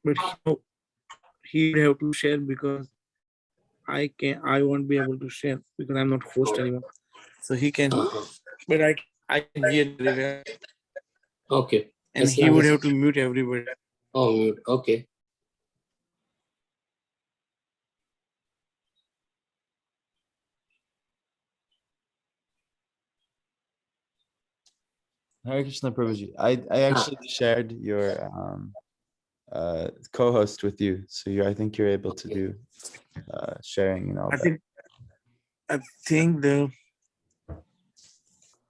but he would have to share because I won't be able to share because I'm not host anymore. So he can, but I can hear very well. Okay. And he would have to mute everybody. Oh, mute. Okay. Hare Krishna Prabhuji. I actually shared your co-host with you, so I think you're able to do sharing and all that. I think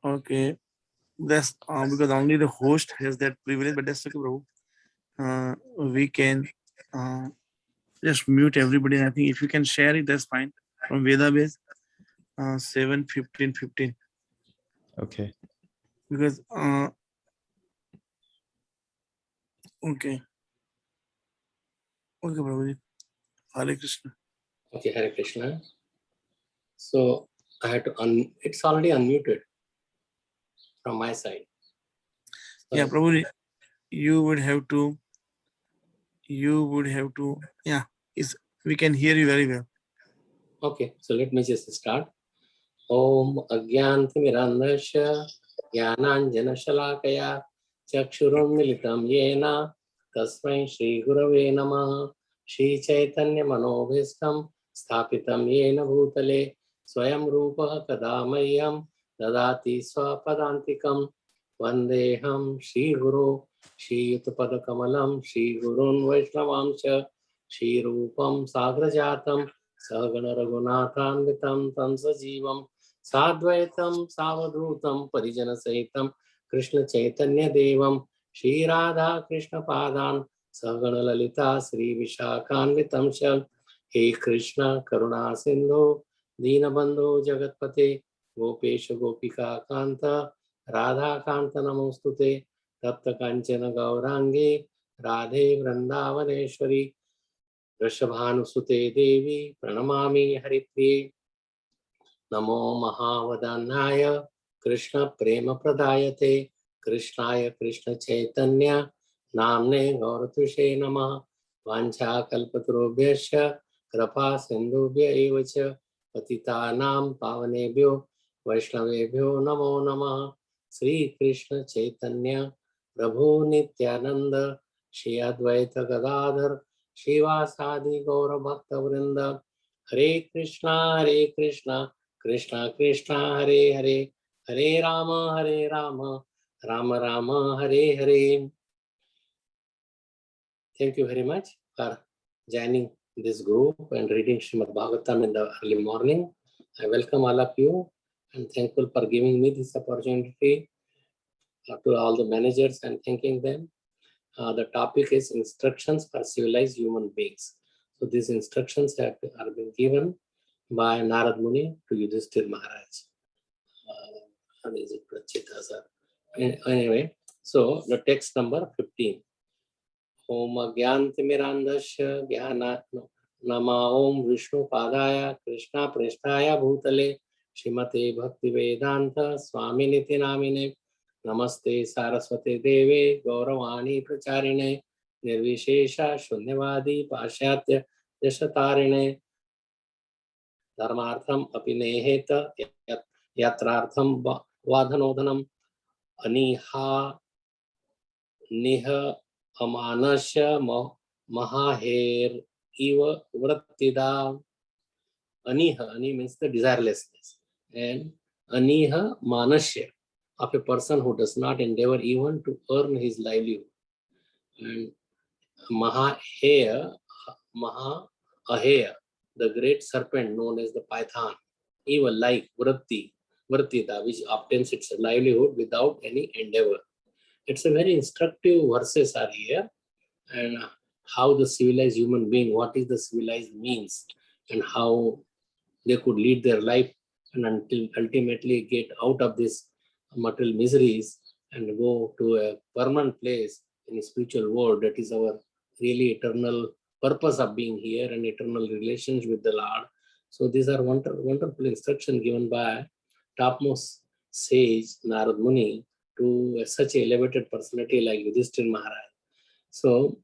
okay, that's because only the host has that privilege, but that's okay, Prabhu. We can just mute everybody. And I think if you can share it, that's fine. From Veda base, 7:15:15. Okay. Because okay, Prabhuji. Hare Krishna. Okay, Hare Krishna. So I had to it's already unmuted from my side. So yeah, Prabhuji, you would have to. Yeah, we can hear you very well. Okay, so let me just start. Om Agyantimirandasya Jnananjana Shalakaya Chakshurummilitam Yena Tasmai Shri Gurave Namaha Shri Chaitanya Manobhistam Sthapitam Yena Bhutale Swayam Rupa Kadamayam Dadati Swapadantikam Vandeham Shri Guru Shri Yutpadakamalam Shri Gurun Vaishnavamsha Shri Rupam Sagrajatam Sagana Raghunathanvitam Tam Sajivam Sadvaitam Savadhutam Parijana Sahitam Krishna Chaitanya Devam Shri Radha Krishna Padan Sagana Lalita Sri Vishakhanvitam Shal He Krishna Karuna Sindhu Dinabandhu Jagatpate Gopesha Gopika Kanta Radha Kanta Namostute Tapta Kanchana Gaurangi Radhe Vrindavaneshwari Vrishabhanusute Devi Pranamami Haripriye Namo Mahavadanyaya Krishna Prema Pradayate Krishnaya Krishna Chaitanya Namne Gauratushe Namah Vancha Kalpatarubhyasya Krapa Sindhubhya Evacha Patitanam Pavanebhyo Vaishnavebhyo Namo Namah Sri Krishna Chaitanya Prabhu Nityananda Shri Advaita Gadadhar Shivasadi Gaura Bhakta Vrinda Hare Krishna Krishna Krishna Hare Hare Hare Rama Rama Rama Hare Hare. Thank you very much for joining this group and reading Srimad Bhagavatam in the early morning. I welcome all of you and thankful for giving me this opportunity. To all the managers and thanking them. The topic is instructions for civilized human beings. So these instructions are being given by Narad Muni to Yudhishthira Maharaj. Anyway, so the text number 15. Om Agyantimirandasya Jnana Nama Om Vishnu Padaya Krishna Pristhaya Bhutale Srimate Bhakti Vedanta Swami Niti Namine Namaste Saraswate Deve Gauravani Pracharine Nirvishesha Shunyavadi Pashyatya Yashatarine Dharmartham Apineheta Yatrartham Vadhanodhanam Aniha Niha Amanasya Mahaher Eva Vrattida. Aniha, Ani means the desirelessness, and Aniha Manasya, of a person who does not endeavor even to earn his livelihood. And Mahaheya, the great serpent known as the Python, evil like Vrattida, which obtains its livelihood without any endeavor. It's a very instructive verses are here, and how the civilized human being, what is the civilized means, and how they could lead their life and until ultimately get out of this material miseries and go to a permanent place in a spiritual world. That is our really eternal purpose of being here and eternal relations with the Lord. So these are wonderful instruction given by topmost sage Narad Muni to such an elevated personality like Yudhishthira Maharaj. So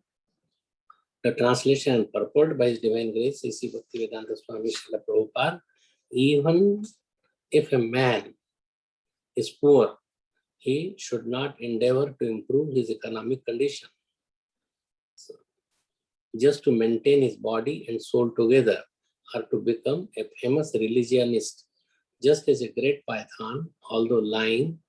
The translation and purport by His Divine Grace, A.C. Bhaktivedanta Swami Srila Prabhupada. Even if a man is poor, he should not endeavor to improve his economic condition. So, just to maintain his body and soul together, or to become a famous religionist. Just as a great python, although lying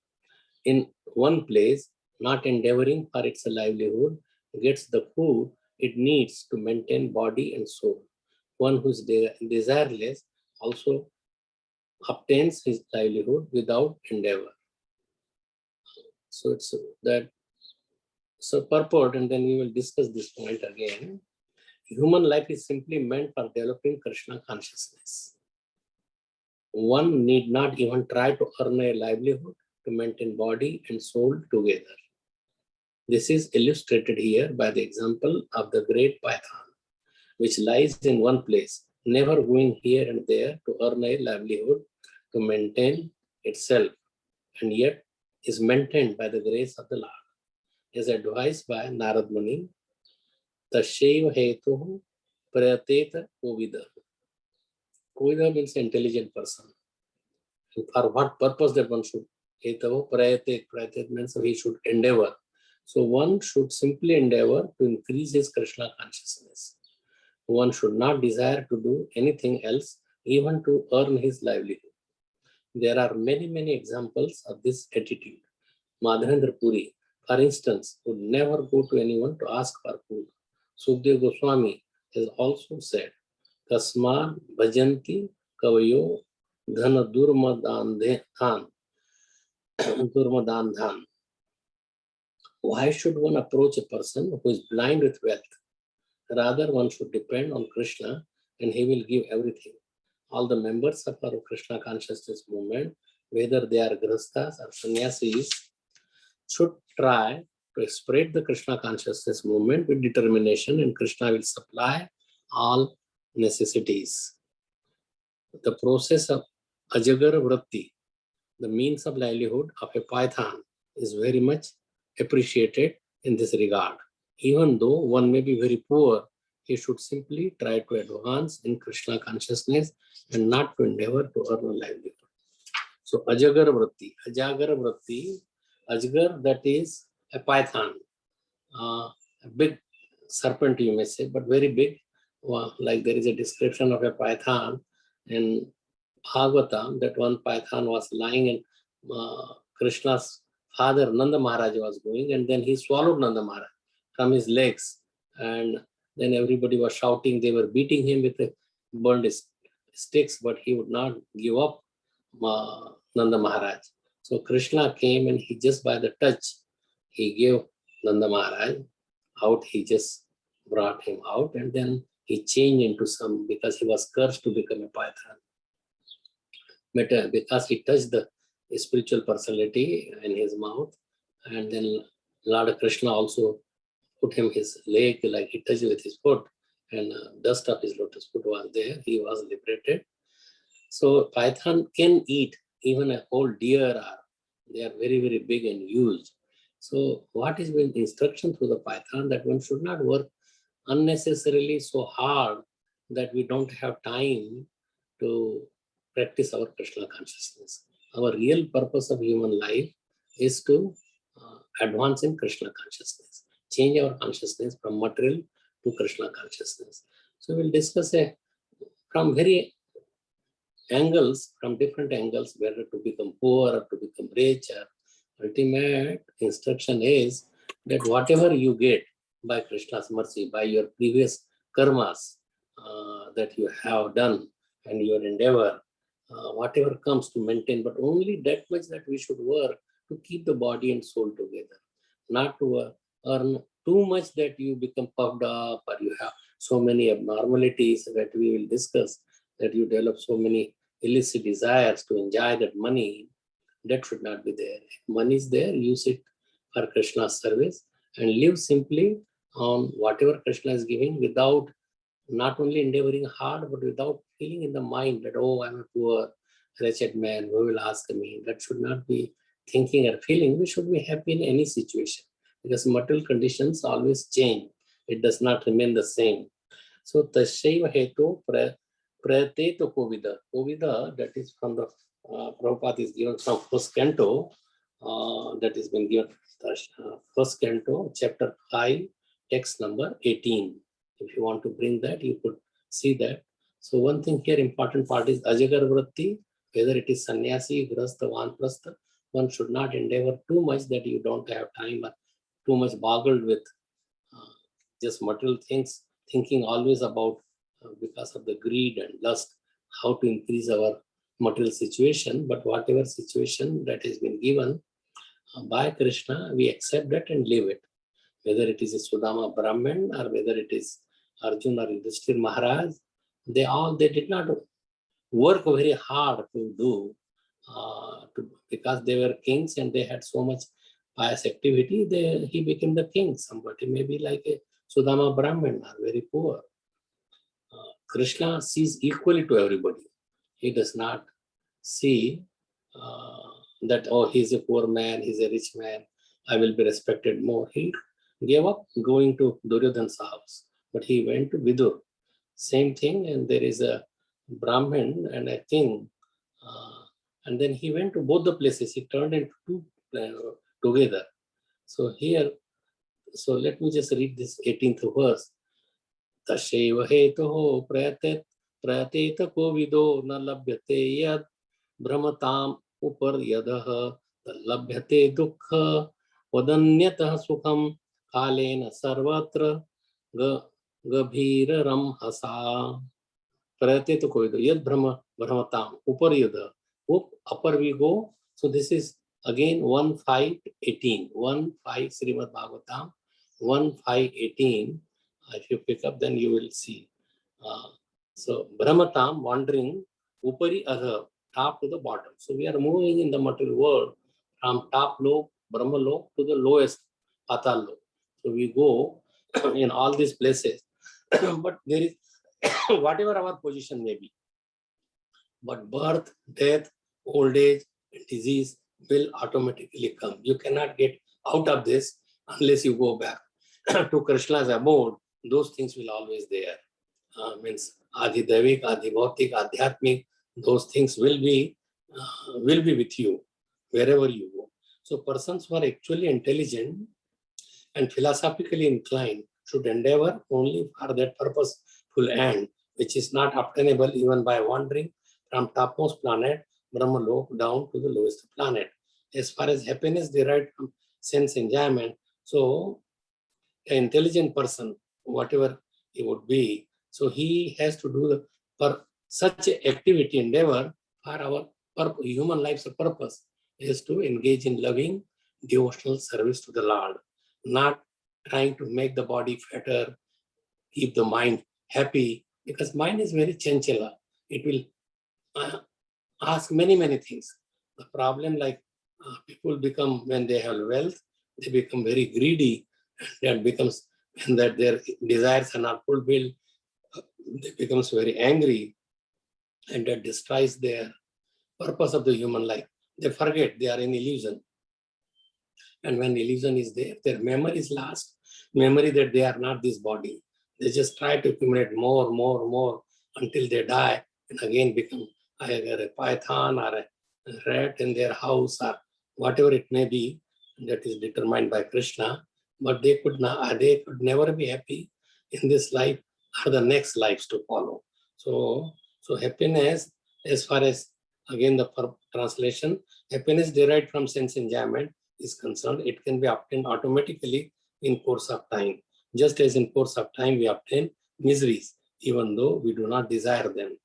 in one place, not endeavoring for its livelihood, gets the food it needs to maintain body and soul. One who is desireless also obtains his livelihood without endeavor. So it's that. So purport, and then we will discuss this point again. Human life is simply meant for developing Krishna consciousness. One need not even try to earn a livelihood to maintain body and soul together. This is illustrated here by the example of the great python, which lies in one place, never going here and there to earn a livelihood to maintain itself, and yet is maintained by the grace of the Lord. As advised by Narad Muni, Tashev Hetu Prayateta Kovida. Kovida means intelligent person. And for what purpose that one should? Hetu Prayatet means he should endeavor. So one should simply endeavor to increase his Krishna consciousness. One should not desire to do anything else, even to earn his livelihood. There are many, many examples of this attitude. Madhavendra Puri, for instance, would never go to anyone to ask for food. Sukdev Goswami has also said, Kasman bhajanti kavayo dhana durmadandhan. Why should one approach a person who is blind with wealth? Rather, one should depend on Krishna and he will give everything. All the members of our Krishna consciousness movement, whether they are grihasthas or sannyasis, should try to spread the Krishna consciousness movement with determination, and Krishna will supply all necessities. The process of Ajagar Vritti, the means of livelihood of a python, is very much appreciated in this regard. Even though one may be very poor, he should simply try to advance in Krishna consciousness and not to endeavor to earn a livelihood. So Ajagar Vritti, Ajgar, that is a python, a big serpent you may say, but very big. Like there is a description of a python in Bhagavatam, that one python was lying in Krishna's father Nanda Maharaj was going, and then he swallowed Nanda Maharaj from his legs, and then everybody was shouting, they were beating him with burned sticks, but he would not give up Nanda Maharaj. So Krishna came and he just by the touch, he gave Nanda Maharaj out, he just brought him out, and then he changed into some, because he was cursed to become a python. But because he touched the spiritual personality in his mouth, and then Lord Krishna also put him his leg, like he touched with his foot, and dust of his lotus foot was there, he was liberated. So python can eat even a whole deer, they are very, very big and huge. So what is the instruction through the python, that one should not work unnecessarily so hard that we don't have time to practice our Krishna consciousness. Our real purpose of human life is to advance in Krishna consciousness, change our consciousness from material to Krishna consciousness. So we'll discuss from very angles, from different angles, whether to become poor or to become rich. Ultimate instruction is that whatever you get by Krishna's mercy, by your previous karmas that you have done and your endeavor, whatever comes to maintain, but only that much that we should work to keep the body and soul together, not to earn too much that you become puffed up or you have so many abnormalities that we will discuss, that you develop so many illicit desires to enjoy that money. That should not be there. If money is there, use it for Krishna's service and live simply on whatever Krishna is giving, without not only endeavoring hard, but without feeling in the mind that, oh, I'm a poor, wretched man, who will ask me? That should not be thinking or feeling. We should be happy in any situation, because material conditions always change. It does not remain the same. So Tasyaiva Hetu Prayateto Kovida. Kovida, that is from the Prabhupada is given from first canto, that has been given first canto, chapter 5, text number 18. If you want to bring that, you could see that. So one thing here, important part is Ajagar Vritti, whether it is sannyasi, grasta, vanprastha, one should not endeavor too much that you don't have time or too much boggled with just material things, thinking always about because of the greed and lust, how to increase our material situation. But whatever situation that has been given by Krishna, we accept that and live it. Whether it is a Sudama Brahman or whether it is Arjuna or Yudhishthir Maharaj, they did not work very hard to do because they were kings and they had so much pious activity. He became the king. Somebody may be like a Sudama Brahman or very poor. Krishna sees equally to everybody. He does not see that, oh, he's a poor man, he's a rich man, I will be respected more. He gave up going to Duryodhana's house, but he went to Vidur. Same thing, and there is a Brahmin and a king. And then he went to both the places. He turned into two together. So here, so let me just read this 18th verse. Tasyaiva hetuho prayateta kovido na labhyate yad brahmatam uparyadaha labhyate dukkha vadanyatah sukham kalena sarvatra gabhiraram hasa. Prayateta kovido yad brahmatam uparyadaha. Upper we go. So this is again 1.5.18. 1.5 Srimad Bhagavatam 1.5.18. If you pick up, then you will see. So Brahmatam, wandering, Upari Adha, top to the bottom. So we are moving in the material world from top lok, Brahma lok, to the lowest Patal lok. So we go in all these places. But there is whatever our position may be. But birth, death, old age, disease will automatically come. You cannot get out of this unless you go back to Krishna's abode. Those things will always there. Means Adi Devik, Adi Bhautik, Adhyatmik, those things will be with you wherever you go. So persons who are actually intelligent and philosophically inclined should endeavor only for that purposeful end, which is not obtainable even by wandering from topmost planet, Brahmalok, down to the lowest planet. As far as happiness derived from sense enjoyment, so an intelligent person, whatever he would be, so he has to do for such activity endeavor for our human life's purpose is to engage in loving devotional service to the Lord, not trying to make the body fatter, keep the mind happy, because mind is very chanchala. It will ask many things. The problem, like people become, when they have wealth, they become very greedy. That becomes, when that their desires are not fulfilled, they becomes very angry, and that destroys their purpose of the human life. They forget they are in illusion. And when illusion is there, their memory is lost. Memory that they are not this body. They just try to accumulate more until they die and again become either a python or a rat in their house or whatever it may be, that is determined by Krishna. But they could never be happy in this life or the next lives to follow. So happiness, as far as again the translation, happiness derived from sense enjoyment is concerned, it can be obtained automatically in course of time. Just as in course of time we obtain miseries, even though we do not desire them.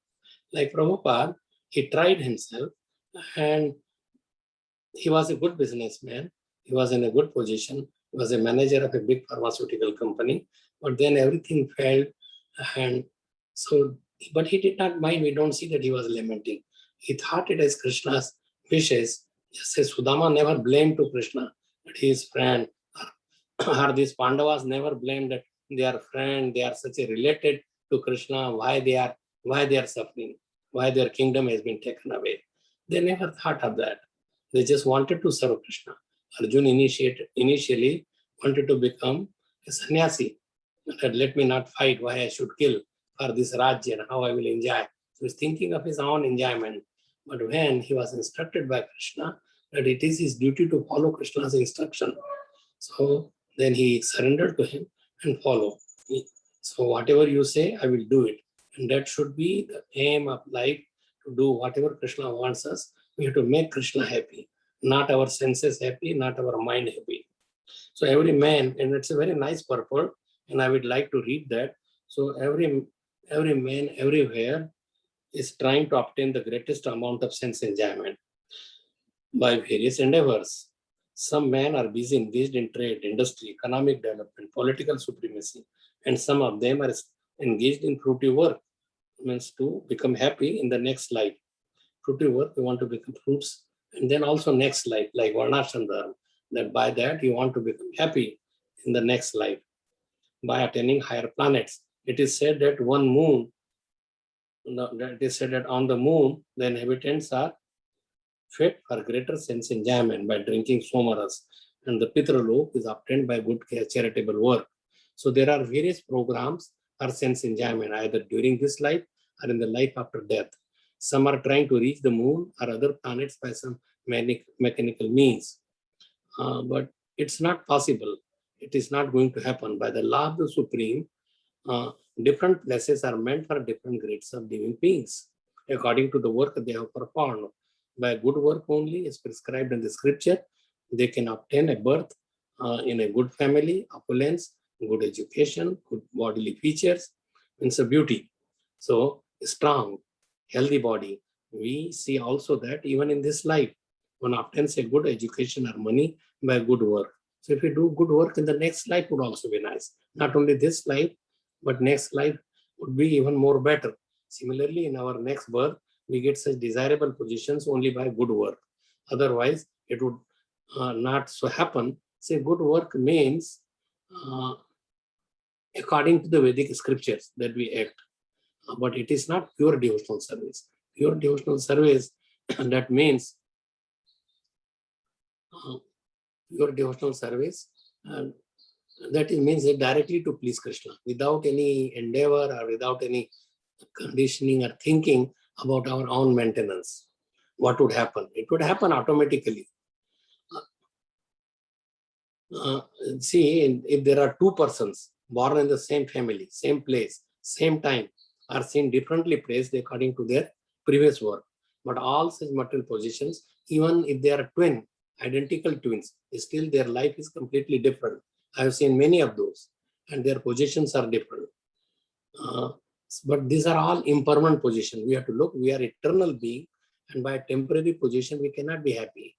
Like Prabhupada, he tried himself and he was a good businessman. He was in a good position. He was a manager of a big pharmaceutical company, but then everything failed. And so, but he did not mind. We don't see that he was lamenting. He thought it as Krishna's wishes. Just as Sudama never blamed to Krishna that he is friend, or these Pandavas never blamed that they are friend, they are such a related to Krishna, why they are suffering, why their kingdom has been taken away. They never thought of that. They just wanted to serve Krishna. Arjuna initially wanted to become a sannyasi, that let me not fight, why I should kill for this Rajya and how I will enjoy. So he's thinking of his own enjoyment. But when he was instructed by Krishna that it is his duty to follow Krishna's instruction, so then he surrendered to him and follow. So whatever you say, I will do it. And that should be the aim of life, to do whatever Krishna wants us. We have to make Krishna happy, not our senses happy, not our mind happy. So every man, and it's a very nice purport, and I would like to read that. So every man everywhere is trying to obtain the greatest amount of sense enjoyment by various endeavors. Some men are busy engaged in trade, industry, economic development, political supremacy, and some of them are engaged in fruity work, means to become happy in the next life. Fruity work, you want to become fruits, and then also next life, like Varnashram Dharma, that by that you want to become happy in the next life by attaining higher planets. It is said that one moon, it is said that on the moon, the inhabitants are fed for greater sense enjoyment by drinking somaras, and the Pitralok is obtained by good charitable work. So there are various programs for sense enjoyment, either during this life or in the life after death. Some are trying to reach the moon or other planets by some mechanical means. But it's not possible. It is not going to happen. By the law of the Supreme, different places are meant for different grades of living beings, according to the work they have performed. By good work only is prescribed in the scripture, they can obtain a birth in a good family, opulence, good education, good bodily features, and so beauty. So strong, healthy body. We see also that even in this life, one obtains a good education or money by good work. So if we do good work in the next life would also be nice. Not only this life, but next life would be even more better. Similarly, in our next birth, we get such desirable positions only by good work. Otherwise, it would not so happen. Say good work means according to the Vedic scriptures that we act. But it is not pure devotional service. Pure devotional service, that means pure devotional service, and that it means that directly to please Krishna, without any endeavor or without any conditioning or thinking about our own maintenance. What would happen? It would happen automatically. See, if there are two persons born in the same family, same place, same time, are seen differently placed according to their previous work. But all such material positions, even if they are identical twins, still their life is completely different. I have seen many of those, and their positions are different. But these are all impermanent positions. We have to look, we are eternal being, and by temporary position, we cannot be happy.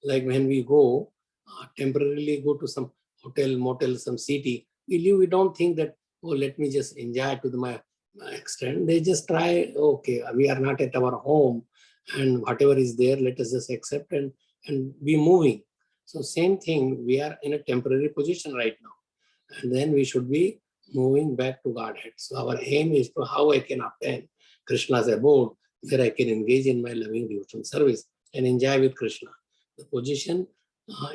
Like when we go, temporarily go to some hotel, motel, some city, we don't think that, oh, let me just enjoy to my extent. They just try, okay, we are not at our home, and whatever is there, let us just accept and be moving. So same thing, we are in a temporary position right now. And then we should be moving back to Godhead. So our aim is to how I can obtain Krishna's abode, where I can engage in my loving devotional service and enjoy with Krishna. The position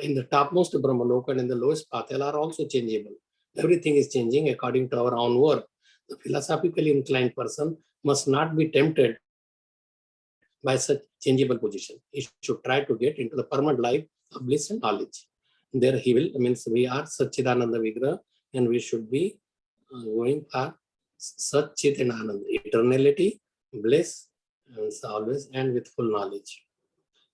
in the topmost Brahmaloka and in the lowest Patal are also changeable. Everything is changing according to our own work. The philosophically inclined person must not be tempted by such changeable position. He should try to get into the permanent life of bliss and knowledge. There he will, means we are Satchidananda Vigraha, and we should be going for Satchit and Ananda, eternality, bliss, and always, and with full knowledge,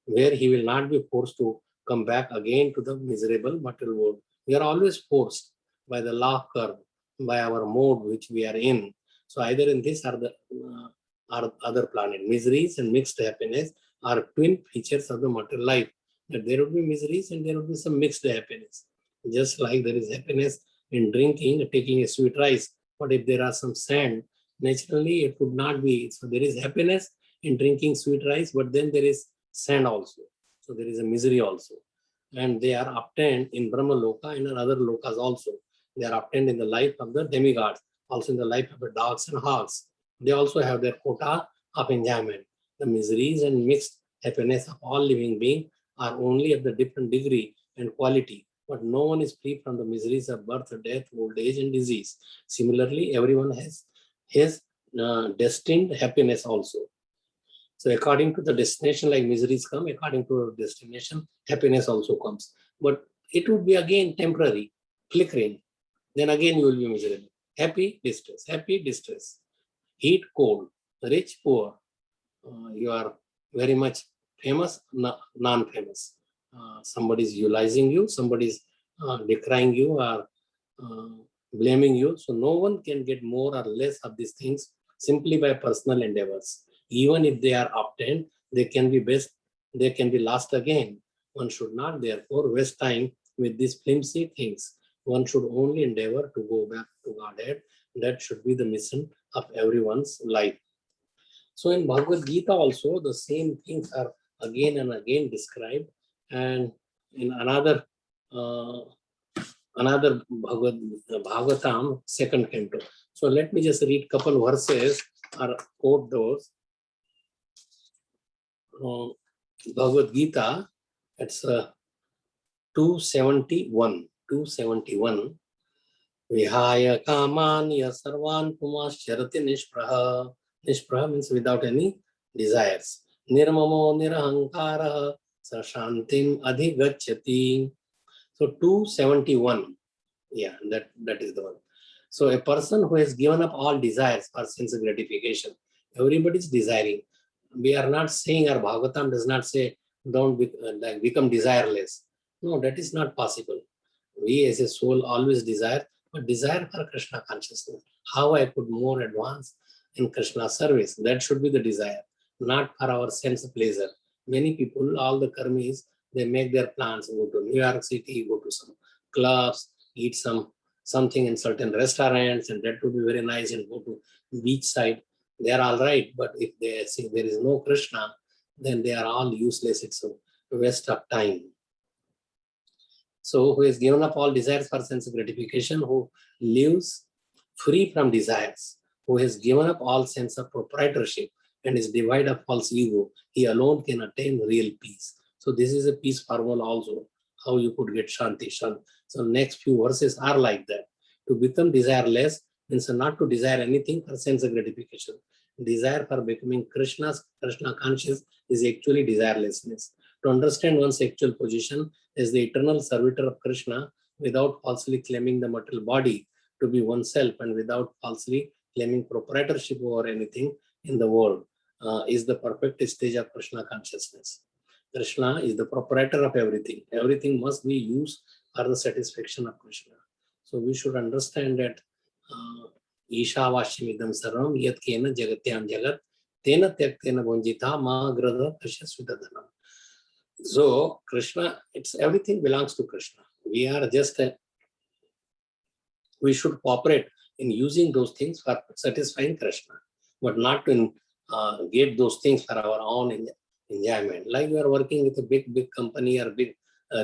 where he will not be forced to come back again to the miserable material world. We are always forced by the law of karma, by our mode which we are in. So either in this or the other planet. Miseries and mixed happiness are twin features of the material life. That there would be miseries and there would be some mixed happiness. Just like there is happiness in drinking, taking a sweet rice, but if there are some sand, naturally it would not be. So there is happiness in drinking sweet rice, but then there is sand also. So there is a misery also. And they are obtained in Brahma Loka and in other lokas also. They are obtained in the life of the demigods, also in the life of the dogs and hogs. They also have their quota of enjoyment. The miseries and mixed happiness of all living beings are only of the different degree and quality. but no one is free from the miseries of birth, death, old age, and disease. Similarly, everyone has his destined happiness also. So according to the destination, like miseries come, according to destination, happiness also comes. But it would be again temporary, flickering. Then again you will be miserable. Happy, distress. Heat, cold, rich, poor. You are very much famous, non-famous. Somebody is utilizing you, somebody is decrying you or blaming you. So no one can get more or less of these things simply by personal endeavors. Even if they are obtained, they can be best, they can be lost again. One should not therefore waste time with these flimsy things. One should only endeavor to go back to Godhead. That should be the mission of everyone's life. So in Bhagavad Gita also, the same things are again and again described. And in another Bhagavatam, second canto. So let me just read couple verses or quote those. Bhagavad Gita, it's 271. Vihaya kaman ya sarvan pumasyarati nishpraha. Nishpraha means without any desires. Nirmamo nirahankara sashantim adhigachyati. So 271. Yeah, that is the one. So a person who has given up all desires for sense gratification, everybody is desiring. We are not saying, our Bhagavatam does not say don't become desireless. No, that is not possible. We as a soul always desire, but desire for Krishna consciousness. How I could more advance in Krishna service. That should be the desire, not for our sense of pleasure. Many people, all the karmis, they make their plans, go to New York City, go to some clubs, eat something in certain restaurants, and that would be very nice, and go to beach side. They are all right, but if they see there is no Krishna, then they are all useless. It's a waste of time. So who has given up all desires for sense gratification, who lives free from desires, who has given up all sense of proprietorship and is devoid of false ego, he alone can attain real peace. So this is a peace formula also, how you could get Shanti. So next few verses are like that. To become desireless means not to desire anything for sense gratification. Desire for becoming Krishna conscious is actually desirelessness. To understand one's actual position as the eternal servitor of Krishna without falsely claiming the material body to be oneself and without falsely claiming proprietorship over anything in the world is the perfect stage of Krishna consciousness. Krishna is the proprietor of everything. Everything must be used for the satisfaction of Krishna. So we should understand that Ishavashyam idam sarvam yat kena jagatyam jagat tena tyaktena bhunjita ma grada kasya sudadhanam. So Krishna, it's everything belongs to Krishna. We are just we should cooperate in using those things for satisfying Krishna, but not to get those things for our own enjoyment. Like you are working with a big company or big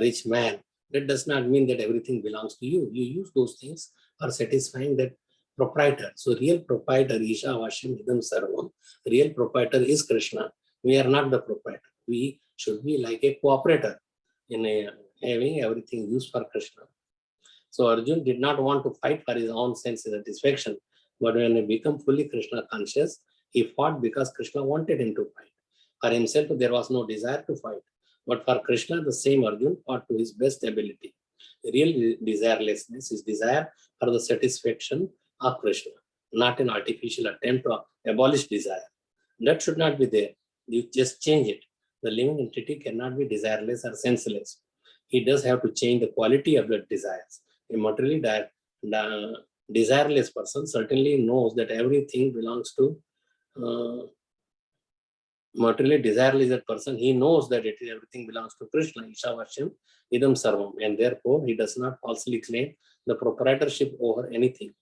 rich man, that does not mean that everything belongs to you. You use those things for satisfying that proprietor. So real proprietor, Isha Vashim Idam Sarvam, real proprietor is Krishna. We are not the proprietor. We should be like a cooperator in having everything used for Krishna. So Arjun did not want to fight for his own sense satisfaction, but when he became fully Krishna conscious, he fought because Krishna wanted him to fight. For himself, there was no desire to fight, but for Krishna, the same Arjun fought to his best ability. Real desirelessness is desire for the satisfaction of Krishna, not an artificial attempt to abolish desire. That should not be there. You just change it. The living entity cannot be desireless or senseless. He does have to change the quality of the desires. A materially desireless person certainly knows that everything belongs to materially desireless person. He knows that everything belongs to Krishna, Ishavashyam Idam Sarvam, and therefore he does not falsely claim the proprietorship over anything.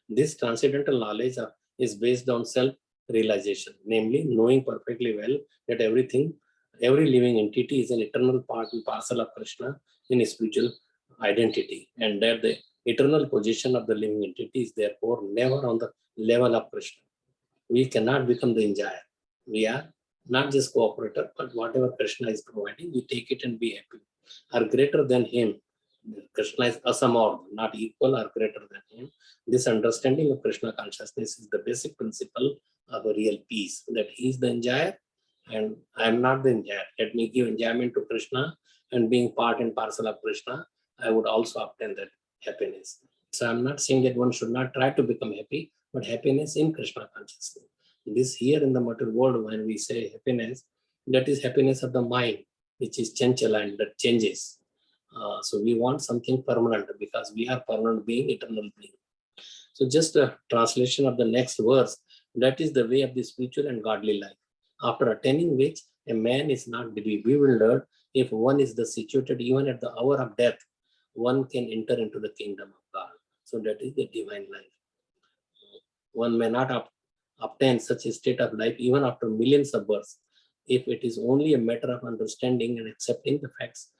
This transcendental knowledge is based on self-realization, namely knowing perfectly well that every living entity is an eternal part and parcel of Krishna in spiritual identity, and that the eternal position of the living entity is therefore never on the level of Krishna. We cannot become the enjoyer. We are not just cooperator, but whatever Krishna is providing, we take it and be happy. Are greater than him Krishna is asamor, not equal or greater than him. This understanding of Krishna consciousness is the basic principle of a real peace, that he is the enjoyer and I am not the enjoyer. Let me give enjoyment to Krishna, and being part and parcel of Krishna, I would also obtain that happiness. So I'm not saying that one should not try to become happy, but happiness in Krishna consciousness. This here in the material world, when we say happiness, that is happiness of the mind, which is chanchala and that changes. So we want something permanent because we are permanent being, eternal being. So just a translation of the next verse, that is the way of the spiritual and godly life, after attaining which a man is not to be bewildered. If one is the situated even at the hour of death, one can enter into the kingdom of God. So that is the divine life. One may not obtain such a state of life even after millions of births, if it is only a matter of understanding and accepting the facts.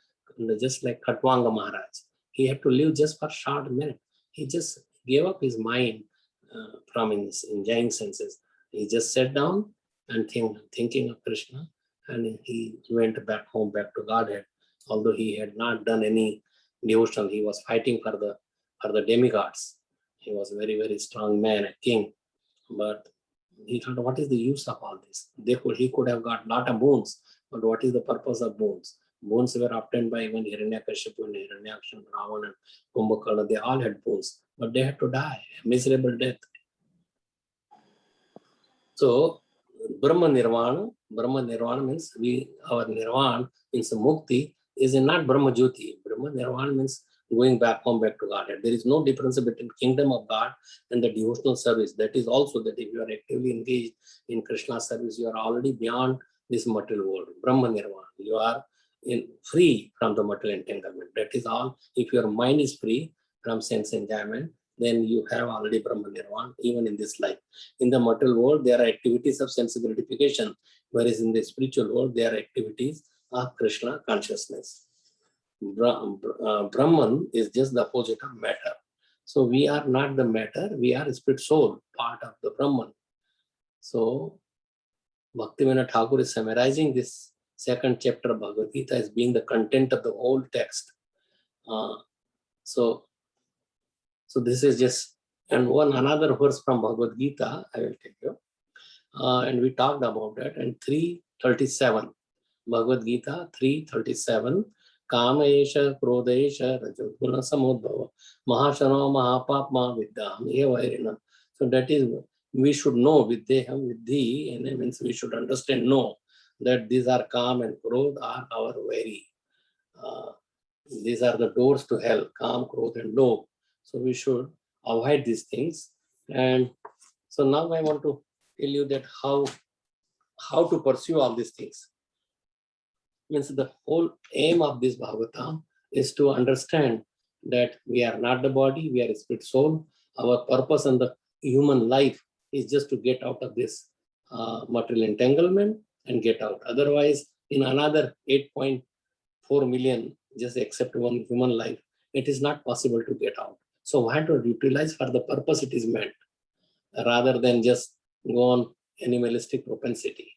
Just like Khatwanga Maharaj, he had to live just for a short minute. He just gave up his mind from his enjoying senses. He just sat down and thinking of Krishna, and he went back home, back to Godhead. Although he had not done any devotion, he was fighting for the demigods. He was a very, very strong man, a king. But he thought, what is the use of all this? He could have got a lot of boons, but what is the purpose of boons? Boons were obtained by even Hiranyakashipu and Hiranyaksha and Ravan and Kumbhakarna. They all had boons, but they had to die a miserable death. So Brahma Nirvana means our Nirvana means Mukti is not Brahma Jyoti. Brahma Nirvana means going back home, back to Godhead. There is no difference between kingdom of God and the devotional service. That is also that if you are actively engaged in Krishna service, you are already beyond this material world. Brahma Nirvana. You are free from the material entanglement. That is all. If your mind is free from sense enjoyment, then you have already Brahma Nirvana, even in this life. In the material world, there are activities of sense gratification, whereas in the spiritual world, there are activities of Krishna consciousness. Brahman is just the opposite of matter. So we are not the matter, we are spirit soul, part of the Brahman. So Bhaktivinoda Thakur is summarizing this second chapter of Bhagavad Gita as being the content of the whole text. So this is just, and another verse from Bhagavad Gita, I will tell you. And we talked about that. And 3:37, Bhagavad Gita 3:37, Kamesha, Krodesha, Rajoguna Samudbhava, Mahashano, Mahapapma, Vidyam, Evairina. So that is, we should know, Vidyam, Vidhi, and it means we should understand, know that these are Kam and Krodh are our very. These are the doors to hell, Kam, Krodh, and Lobh. So we should avoid these things. And so now I want to tell you that how to pursue all these things. Means the whole aim of this Bhagavatam is to understand that we are not the body, we are a spirit soul. Our purpose in the human life is just to get out of this material entanglement and get out. Otherwise, in another 8.4 million, just except one human life, it is not possible to get out. So why to utilize for the purpose it is meant, rather than just go on animalistic propensity,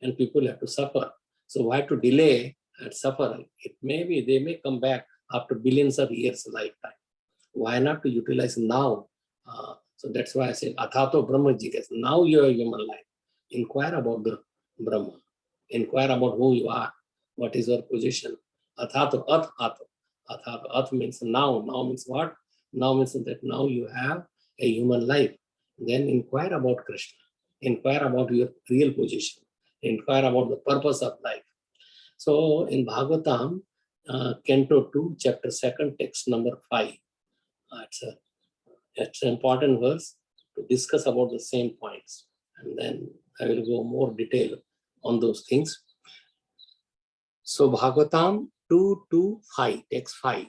and people have to suffer. So why to delay and suffer? It may be, they may come back after billions of years lifetime. Why not to utilize now? So that's why I say, Athato Brahma Jigas. Now you are human life. Inquire about the Brahma. Inquire about who you are. What is your position? Athato, Athato means now. Now means what? Now means that now you have a human life. Then inquire about Krishna. Inquire about your real position. Inquire about the purpose of life. So in Bhagavatam, Canto 2, chapter 2, text number 5. It's an important verse to discuss about the same points. And then I will go more detail on those things. So Bhagavatam 2:5, text 5.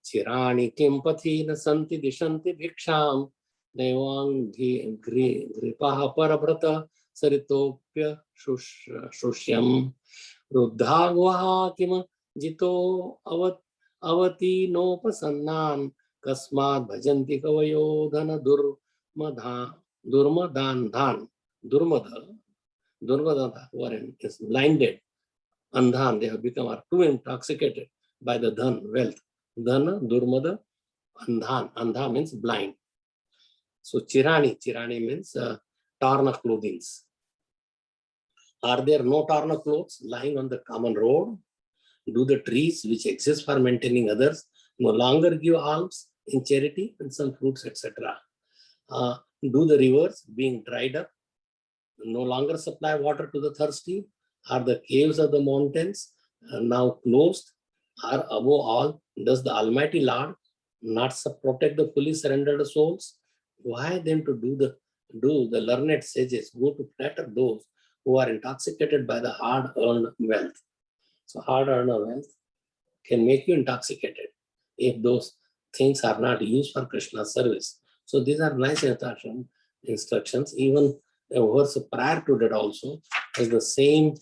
Chirani kimpati na santi dishanti bhiksham devang gripaha parabrata saritopya shushyam ruddhagvaha kima jito avati no prasannan kasmad bhajanti kavayo dhana durmadha were is blinded. Andhan, they have become too intoxicated by the dhan, wealth. Dana, Durmada, Andhan. Andha means blind. So Chirani means torn clothing. Are there no torn clothes lying on the common road? Do the trees which exist for maintaining others no longer give alms in charity and some fruits, etc.? Do the rivers being dried up no longer supply water to the thirsty? Are the caves of the mountains now closed? Are above all, does the Almighty Lord not protect the fully surrendered souls? Why then to do the learned sages go to flatter those who are intoxicated by the hard-earned wealth? So hard-earned wealth can make you intoxicated if those things are not used for Krishna's service. So these are nice instructions. Even a verse prior to that also is the same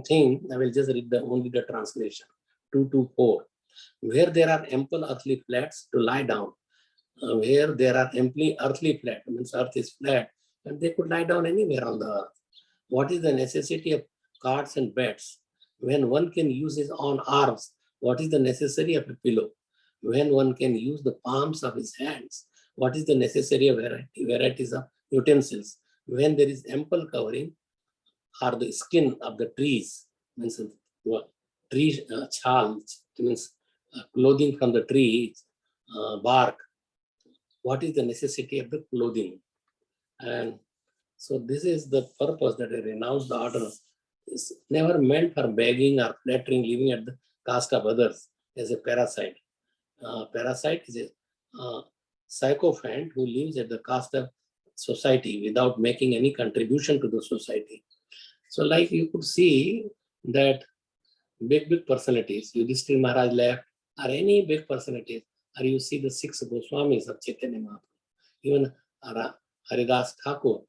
thing. I will just read only the translation. 2:4. Where there are ample earthly flats to lie down, where there are amply earthly flat, means earth is flat, and they could lie down anywhere on the earth. What is the necessity of carts and beds? When one can use his own arms, what is the necessity of a pillow? When one can use the palms of his hands, what is the necessary of varieties of utensils? When there is ample covering, or the skin of the trees, means tree chal, means clothing from the tree, bark. What is the necessity of the clothing? And so this is the purpose that a renounced order is never meant for begging or flattering, living at the cost of others as a parasite. Parasite is a sycophant who lives at the cost of society without making any contribution to the society. So like you could see that big personalities, Yudhishthira Maharaj left, or any big personalities, or you see the 6 Goswamis of Chaitanya Mahaprabhu, even Haridas Thakur,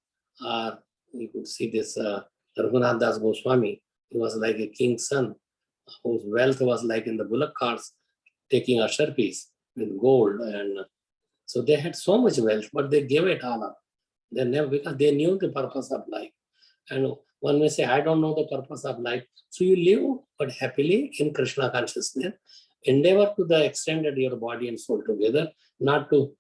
or you could see this Raghunath Das Goswami. He was like a king's son, whose wealth was like in the bullock carts, taking usher piece with gold. And so they had so much wealth, but they gave it all up. They never, because they knew the purpose of life. And one may say, I don't know the purpose of life. So you live but happily in Krishna consciousness. Endeavor to the extent that your body and soul together, not to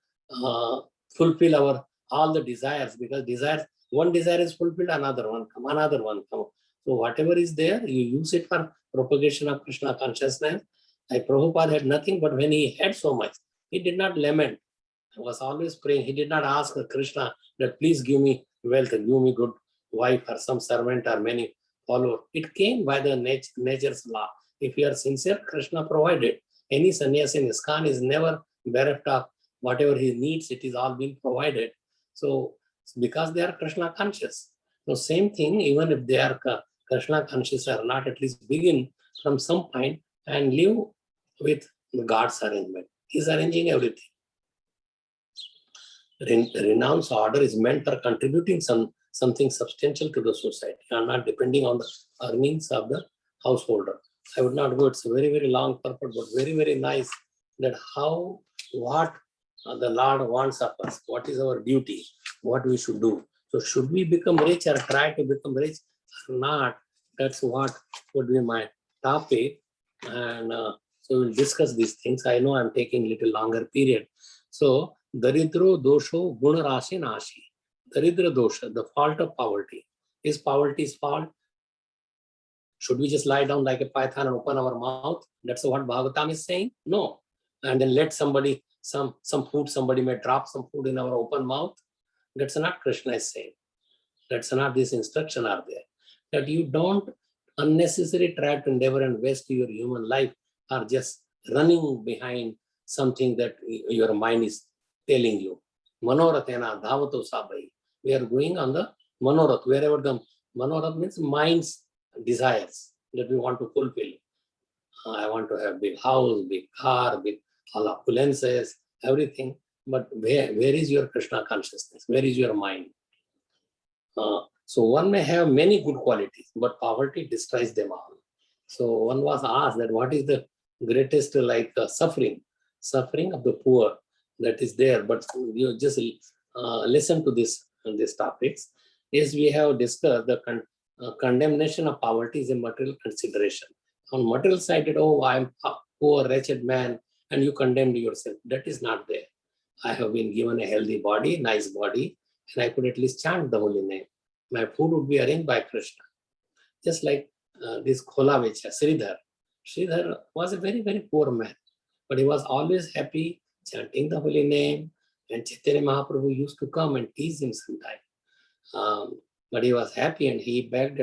fulfill all the desires, because desires, one desire is fulfilled, another one come. So whatever is there, you use it for propagation of Krishna consciousness. Like Prabhupada had nothing, but when he had so much, he did not lament. He was always praying. He did not ask Krishna that please give me wealth and give me good wife or some servant or many followers. It came by the nature's law. If you are sincere, Krishna provided. Any sannyas in ISKCON is never bereft of whatever he needs. It is all being provided. So because they are Krishna conscious. So same thing, even if they are Krishna conscious or not, at least begin from some point and live with God's arrangement. He's arranging everything. Renounced order is meant for contributing something substantial to the society and not depending on the earnings of the householder. I would not go, it's a very, very long purport, but very, very nice that what the Lord wants of us, what is our duty, what we should do. So should we become rich or try to become rich or not? That's what would be my topic. And so we'll discuss these things. I know I'm taking a little longer period. So Daridro dosho guna rashi nashi. Daridra dosha, the fault of poverty. Is poverty's fault? Should we just lie down like a python and open our mouth? That's what Bhagavatam is saying? No. And then let somebody, some food, somebody may drop some food in our open mouth. That's not Krishna is saying. That's not this instruction are there. That you don't unnecessarily try to endeavor and waste your human life or just running behind something that your mind is telling you. Manoratena dhavato sabai. We are going on the manorath, wherever the manorath means mind's desires that we want to fulfill. I want to have big house, big car, big all opulences, everything. But where is your Krishna consciousness? Where is your mind? So one may have many good qualities, but poverty destroys them all. So one was asked that what is the greatest suffering of the poor that is there. But you just listen to these topics. Is we have discussed the condemnation of poverty is a material consideration. On material side, oh, I'm a poor, wretched man. and you condemned yourself. That is not there. I have been given a healthy body, nice body, and I could at least chant the holy name. My food would be arranged by Krishna. Just like this Khola Vecha, Sridhar. Sridhar was a very, very poor man, but he was always happy chanting the holy name. And Chaitanya Mahaprabhu used to come and tease him sometime. But he was happy and he begged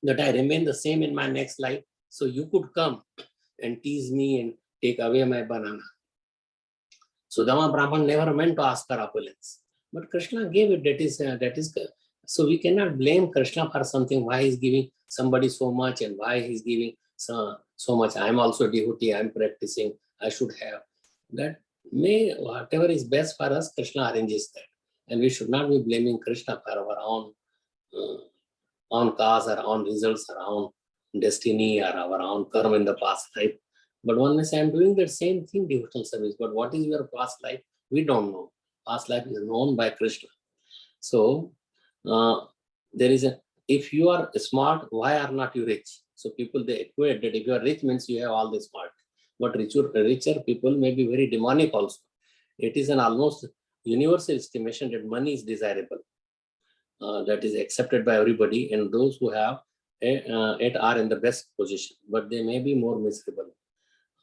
that I remain the same in my next life. So you could come and tease me and take away my banana. Sudama Brahman never meant to ask for opulence, but Krishna gave it. That is. So we cannot blame Krishna for something. Why he's giving somebody so much and why he's giving so much. I'm also devotee. I'm practicing. I should have that. May whatever is best for us, Krishna arranges that, and we should not be blaming Krishna for our own cause or own results or own destiny or our own karma in the past life. But one may say, I'm doing that same thing, devotional service. But what is your past life? We don't know. Past life is known by Krishna. So there is if you are smart, why are not you rich? So people, they equate that if you are rich means you have all the smart. But richer people may be very demonic also. It is an almost universal estimation that money is desirable. That is accepted by everybody, and those who have it are in the best position, but they may be more miserable.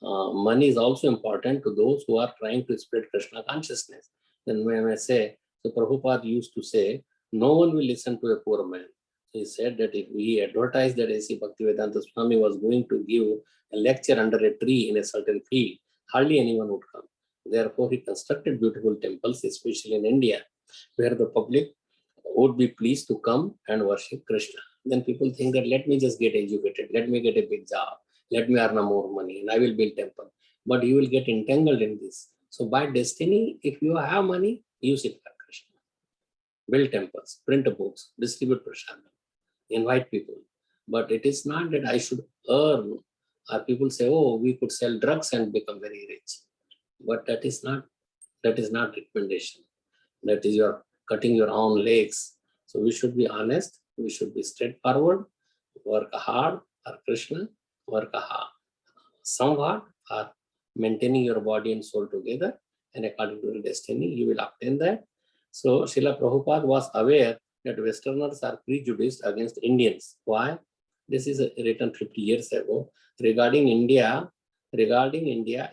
Money is also important to those who are trying to spread Krishna consciousness. Then when I say, so Prabhupada used to say, no one will listen to a poor man. He said that if we advertised that A.C. Bhaktivedanta Swami was going to give a lecture under a tree in a certain field, hardly anyone would come. Therefore, he constructed beautiful temples, especially in India, where the public would be pleased to come and worship Krishna. Then people think that let me just get educated, let me get a big job, let me earn more money, and I will build temple. But you will get entangled in this. So by destiny, if you have money, use it for Krishna. Build temples, print books, distribute prasadam, invite people. But it is not that I should earn, or people say, oh, we could sell drugs and become very rich. But that is not recommendation. That is your cutting your own legs. So we should be honest, we should be straightforward, work hard for Krishna, work hard somewhat for maintaining your body and soul together, and according to your destiny, you will obtain that. So Srila Prabhupada was aware that Westerners are prejudiced against Indians. Why? This is written 50 years ago regarding India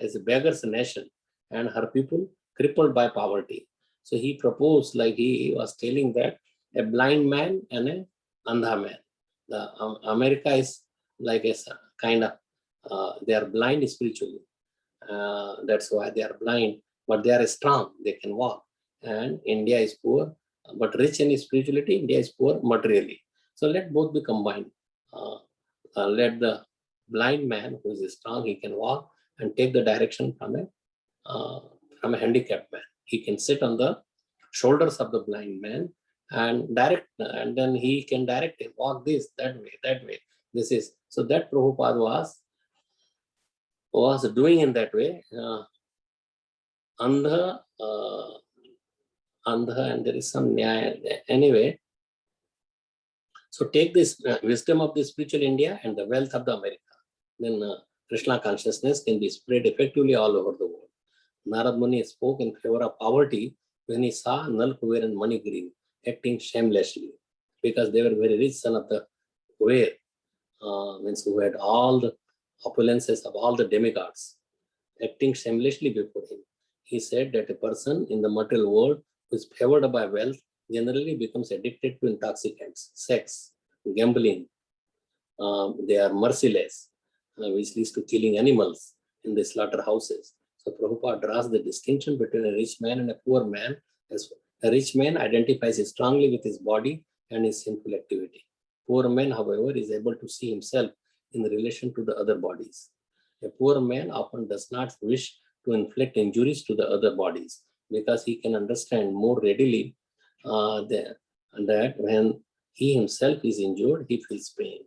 as a beggar's nation and her people crippled by poverty. So he proposed, like he was telling that a blind man and an andha man. The America is like a kind of, they are blind spiritually. That's why they are blind, but they are strong, they can walk. And India is poor, but rich in spirituality, India is poor materially. So let both be combined. Let the blind man who is strong, he can walk and take the direction from a handicapped man. He can sit on the shoulders of the blind man and direct, and then he can direct him, walk this, that way. This is, so that Prabhupada was doing in that way. Andha, and there is some nyaya anyway. So take this wisdom of the spiritual India and the wealth of the America. Then Krishna consciousness can be spread effectively all over the world. Narad Muni spoke in favor of poverty when he saw Nal Kuber and Mani Green acting shamelessly, because they were very rich son of the Kuber, means who had all the opulences of all the demigods, acting shamelessly before him. He said that a person in the material world who is favored by wealth generally becomes addicted to intoxicants, sex, gambling. They are merciless, which leads to killing animals in the slaughterhouses. So Prabhupada draws the distinction between a rich man and a poor man, as a rich man identifies strongly with his body and his sinful activity. Poor man, however, is able to see himself in relation to the other bodies. A poor man often does not wish to inflict injuries to the other bodies because he can understand more readily that when he himself is injured, he feels pain.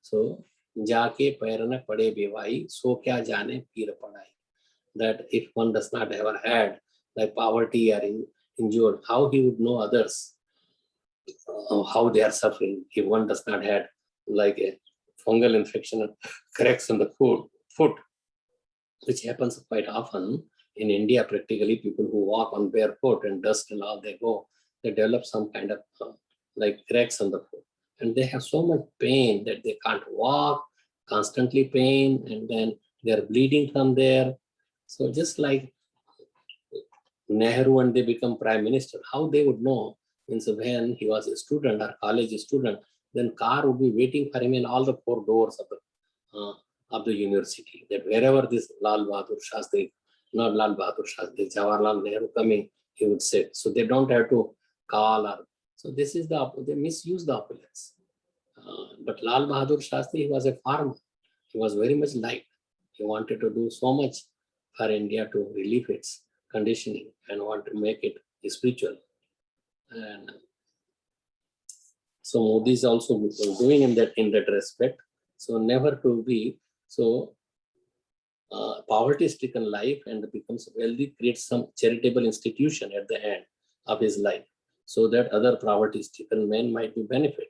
So, jaake pairana pade bevai, so kya jane pir padai. That if one does not ever had like poverty or injured, how he would know others, how they are suffering. If one does not had like a fungal infection cracks on the foot, which happens quite often in India. Practically, people who walk on barefoot and dust and all, they develop some kind of like cracks on the foot, and they have so much pain that they can't walk, constantly pain, and then they're bleeding from there. So just like Nehru and they become prime minister, how they would know? Means when he was a student or college student, then car would be waiting for him in all the four doors of the university. That wherever this Lal Bahadur Shastri, not Lal Bahadur Shastri, Jawaharlal Nehru coming, he would sit. So they don't have to call or. So this is they misuse the opulence. But Lal Bahadur Shastri, he was a farmer. He was very much liked. He wanted to do so much for India to relieve its conditioning and want to make it spiritual. And so Modi is also doing in that respect. So never to be so poverty-stricken life and becomes wealthy, creates some charitable institution at the end of his life, so that other poverty-stricken men might be benefit.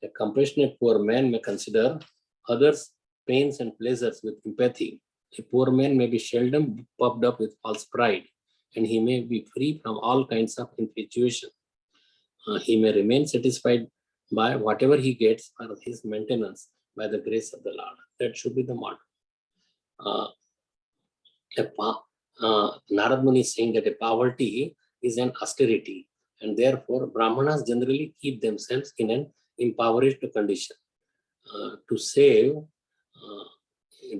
A compassionate poor man may consider others' pains and pleasures with empathy. A poor man may be seldom puffed up with false pride, and he may be free from all kinds of infatuation. He may remain satisfied by whatever he gets for his maintenance by the grace of the Lord. That should be the motto. Narad Muni is saying that a poverty is an austerity, and therefore Brahmanas generally keep themselves in an impoverished condition to save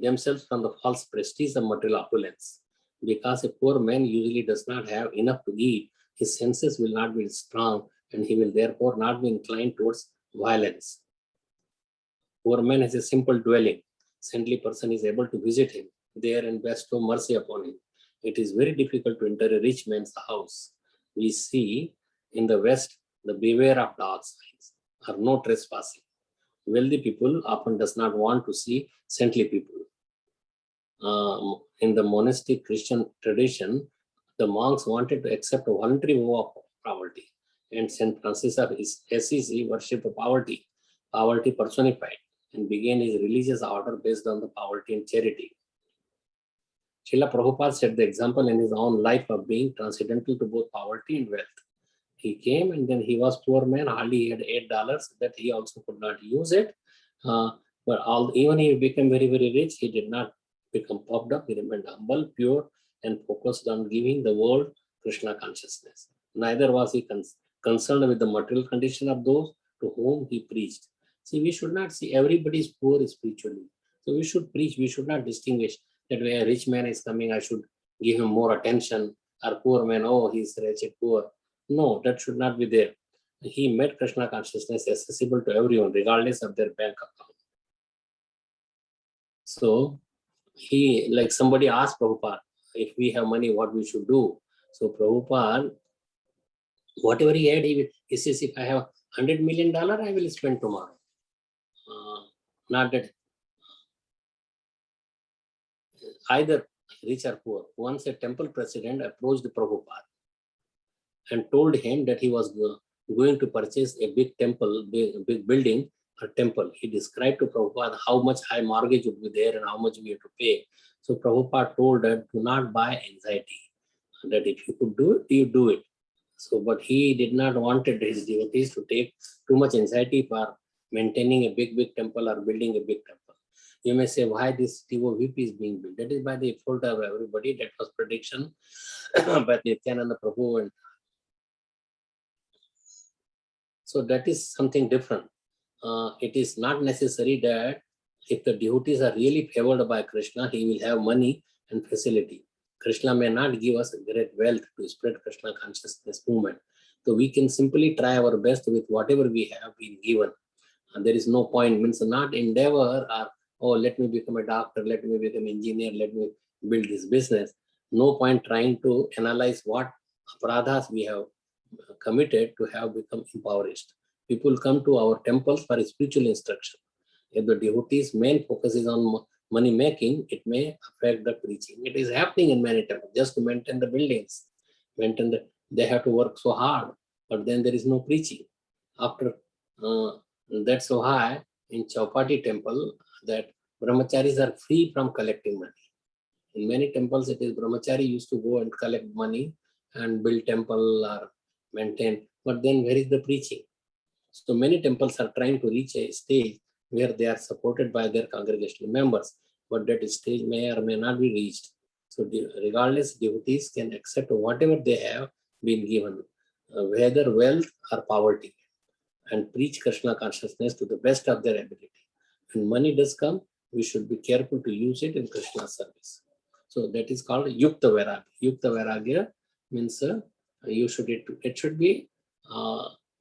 themselves from the false prestige of material opulence. Because a poor man usually does not have enough to eat, his senses will not be strong, and he will therefore not be inclined towards violence. Poor man has a simple dwelling. Saintly person is able to visit him there and bestow mercy upon him. It is very difficult to enter a rich man's house. We see in the West the beware of dogs signs or no trespassing. Wealthy people often does not want to see saintly people. In the monastic Christian tradition, the monks wanted to accept a voluntary vow of poverty, and Saint Francis of Assisi worshipped poverty, poverty personified, and began his religious order based on the poverty and charity. Srila Prabhupada set the example in his own life of being transcendental to both poverty and wealth. He came and then he was poor man, hardly had $8 that he also could not use it. But even he became very, very rich, he did not become puffed up. He remained humble, pure, and focused on giving the world Krishna consciousness. Neither was he concerned with the material condition of those to whom he preached. See, we should not see everybody is poor spiritually. So we should preach, we should not distinguish that when a rich man is coming, I should give him more attention, or poor man, oh, he's wretched, poor. No, that should not be there. He made Krishna consciousness accessible to everyone, regardless of their bank account. So he, like somebody asked Prabhupada, if we have money, what we should do. So Prabhupada, whatever he had, he says, if I have $100 million, I will spend tomorrow. Not that either rich or poor. Once a temple president approached Prabhupada and told him that he was going to purchase a big temple, big building, a temple. He described to Prabhupada how much high mortgage would be there and how much we have to pay. So Prabhupada told that do not buy anxiety, that if you could do it, you do it. So, but he did not want his devotees to take too much anxiety for maintaining a big temple or building a big temple. You may say, why this TOVP is being built? That is by the fault of everybody. That was prediction by Nityananda Prabhu. And so that is something different. It is not necessary that if the devotees are really favored by Krishna, he will have money and facility. Krishna may not give us great wealth to spread Krishna consciousness movement. So we can simply try our best with whatever we have been given. And there is no point, means not endeavor or, oh, let me become a doctor, let me become an engineer, let me build this business. No point trying to analyze what aparadhas we have committed to have become impoverished. People come to our temples for spiritual instruction. If the devotee's main focus is on money making, it may affect the preaching. It is happening in many temples, just to maintain the buildings. They have to work so hard, but then there is no preaching. After that's so high in Chowpatty temple that brahmacharis are free from collecting money. In many temples, it is brahmachari used to go and collect money and build temple or maintain. But then where is the preaching? So many temples are trying to reach a stage where they are supported by their congregational members, but that stage may or may not be reached. So regardless, devotees can accept whatever they have been given, whether wealth or poverty, and preach Krishna consciousness to the best of their ability. When money does come, we should be careful to use it in Krishna service. So that is called Yukta Vairagya. Yukta Vairagya means it should be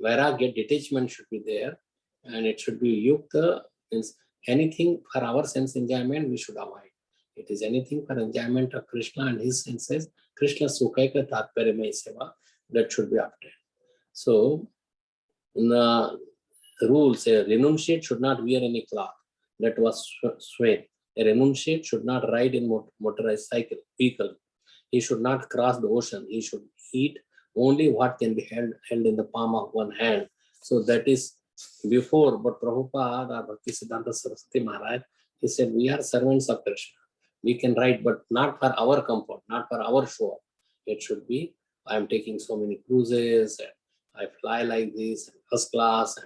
Vairagya, detachment should be there, and it should be Yukta, means anything for our sense enjoyment we should avoid. It is anything for enjoyment of Krishna and his senses, Krishna Sukhaika Tatparyamay Seva, that should be obtained. So in the rules, a renunciate should not wear any cloth. That was Swain. A renunciate should not ride in motorized vehicle. He should not cross the ocean. He should eat only what can be held in the palm of one hand. So that is before, but Prabhupada or Bhaktisiddhanta Saraswati Maharaj, he said, we are servants of Krishna. We can ride, but not for our comfort, not for our show. It should be, I am taking so many cruises, and I fly like this, first class,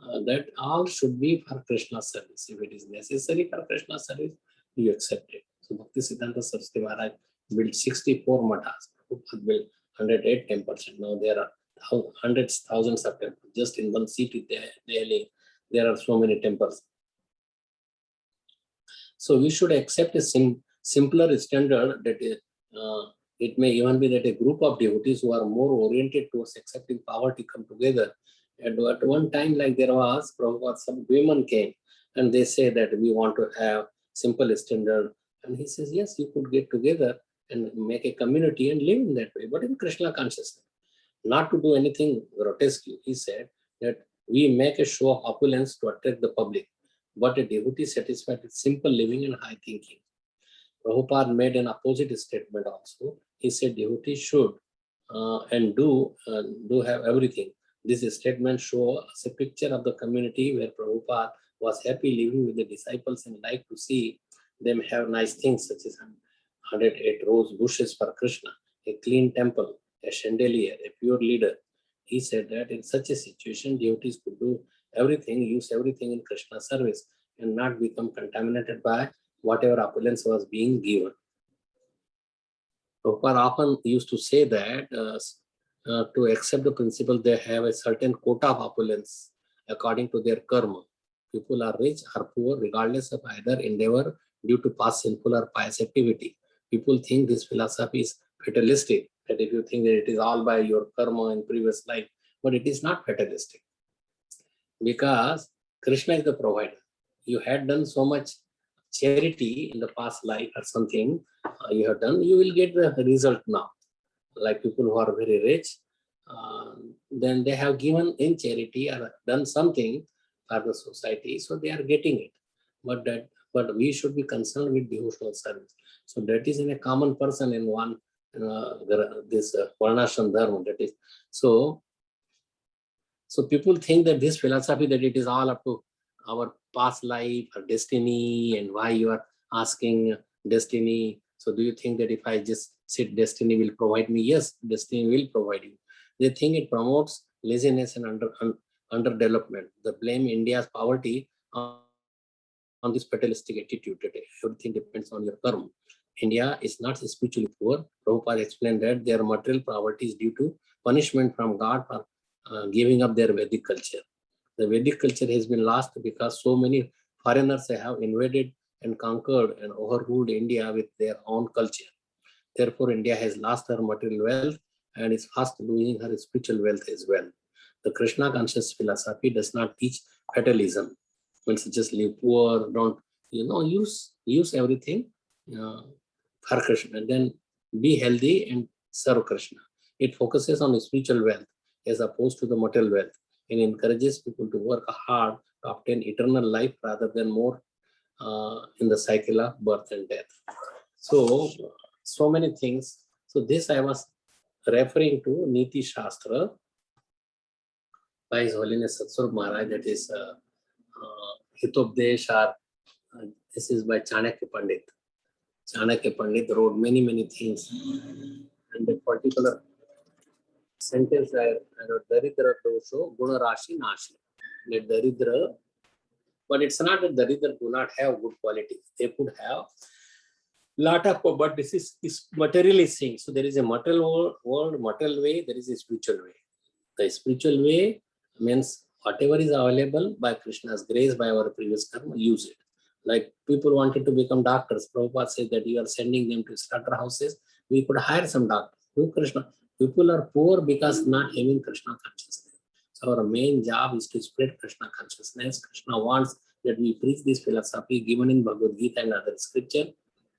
and that all should be for Krishna service. If it is necessary for Krishna service, you accept it. So Bhaktisiddhanta Saraswati Maharaj built 64 mathas. Prabhupada built 108 temples. Now there are hundreds, thousands of temples. Just in one city, Delhi, there are so many temples. So we should accept a simpler standard that it may even be that a group of devotees who are more oriented towards accepting poverty come together. And at one time, like there was, Prabhupada, some women came and they say that we want to have simple standard. And he says, yes, you could get together and make a community and live in that way, but in Krishna consciousness. Not to do anything grotesque. He said that we make a show of opulence to attract the public, but a devotee satisfied with simple living and high thinking. Prabhupada made an opposite statement also. He said devotees should and do have everything. This statement shows a picture of the community where Prabhupada was happy living with the disciples and liked to see them have nice things such as 108 rose bushes for Krishna, a clean temple, a chandelier, a pure leader. He said that in such a situation, devotees could do everything, use everything in Krishna service and not become contaminated by whatever opulence was being given. Prabhupada often used to say that to accept the principle, they have a certain quota of opulence according to their karma. People are rich or poor regardless of either endeavor due to past sinful or pious activity. People think this philosophy is fatalistic, that if you think that it is all by your karma in previous life, but it is not fatalistic. Because Krishna is the provider. You had done so much charity in the past life or something you have done, you will get the result now. Like people who are very rich, then they have given in charity or done something for the society, so they are getting it. But we should be concerned with devotional service. So that is in a common person in one this Varnashram Dharma. That is so people think that this philosophy, that it is all up to our past life or destiny, and why you are asking destiny. So do you think that if I just sit, destiny will provide me? Yes, destiny will provide you. They think it promotes laziness and underdevelopment. They blame India's poverty on this fatalistic attitude that everything depends on your karma. India is not spiritually poor. Prabhupada explained that their material poverty is due to punishment from God for giving up their Vedic culture. The Vedic culture has been lost because so many foreigners have invaded and conquered and overruled India with their own culture. Therefore, India has lost her material wealth and is fast losing her spiritual wealth as well. The Krishna conscious philosophy does not teach fatalism. Means just live poor, don't use everything for Krishna, and then be healthy and serve Krishna. It focuses on spiritual wealth as opposed to the material wealth, and encourages people to work hard to obtain eternal life rather than more in the cycle of birth and death. So many things. So this I was referring to Niti Shastra by His Holiness Satsvarup Maharaj, that is Hitopdesh, or this is by Chanakya Pandit. Chanakya Pandit wrote many things. And that particular sentence I wrote, Daridra dosho guna rashi nashi. That Daridra, but it's not that Daridra do not have good qualities. They could have lot of, but this is materially saying. So there is a material world, material way, there is a spiritual way. The spiritual way means whatever is available by Krishna's grace, by our previous karma, use it. Like people wanted to become doctors. Prabhupada said that you are sending them to starter houses. We could hire some doctors. No Krishna. People are poor because not having Krishna consciousness. So our main job is to spread Krishna consciousness. Krishna wants that we preach this philosophy given in Bhagavad Gita and other scripture,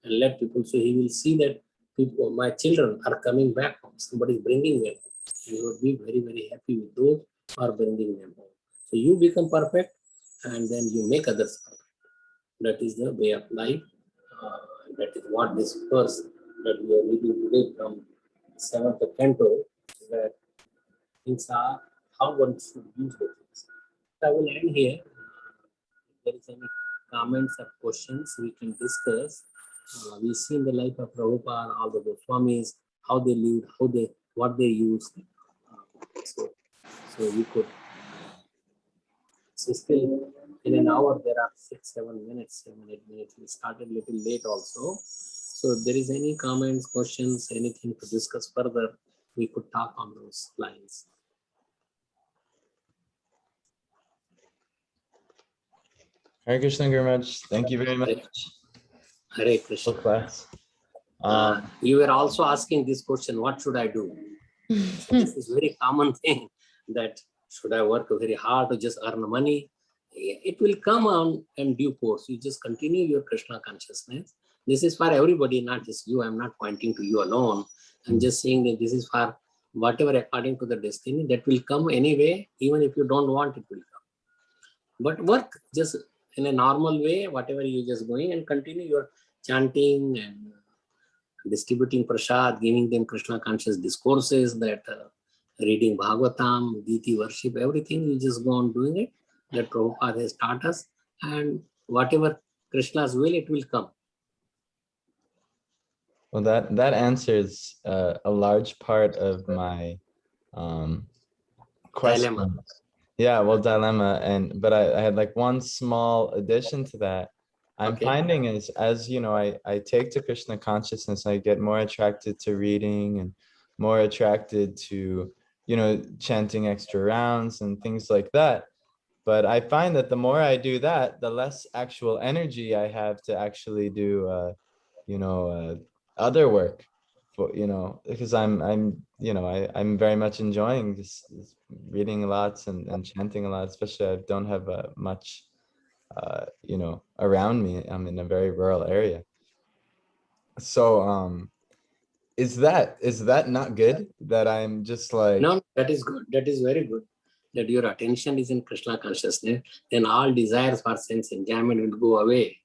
and let people, so he will see that people, my children are coming back home. Somebody is bringing them home. You would be very happy with those who are bringing them home. So you become perfect, and then you make others perfect. That is the way of life. That is what this verse that we are reading today from 7th canto, that things are how one should use the things. I will end here. If there is any comments or questions, we can discuss. We see in the life of Prabhupada, all the Goswamis, how they lived, what they used. So we could. So still in an hour there are 7 minutes, 7, 8 minutes. We started a little late also. So if there is any comments, questions, anything to discuss further, we could talk on those lines. Hare Krishna, Guru Maharaj. Thank you very much Hare for Krishna. class. You were also asking this question, what should I do? This is very common thing, that should I work very hard to just earn money? It will come on in due course. You just continue your Krishna consciousness. This is for everybody, not just you. I'm not pointing to you alone. I'm just saying that this is for whatever according to the destiny that will come anyway, even if you don't want, it will come. But work just in a normal way, whatever you just going, and continue your chanting and distributing prasad, giving them Krishna conscious discourses, that reading Bhagavatam, Deity worship, everything, you just go on doing it. That Prabhupada has taught us, and whatever Krishna's will, it will come. Well, that answers a large part of my question. Dilemma. Yeah, well, dilemma, but I had like one small addition to that. I'm finding as you know, I take to Krishna consciousness, I get more attracted to reading and more attracted to, you know, chanting extra rounds and things like that. But I find that the more I do that, the less actual energy I have to actually do, you know, other work, for, you know, because I'm you know, I'm very much enjoying this reading lots and chanting a lot, especially I don't have much, you know, around me. I'm in a very rural area. So is that not good, that I'm just like? No, that is good. That is very good. That your attention is in Krishna consciousness, then all desires for sense enjoyment will go away.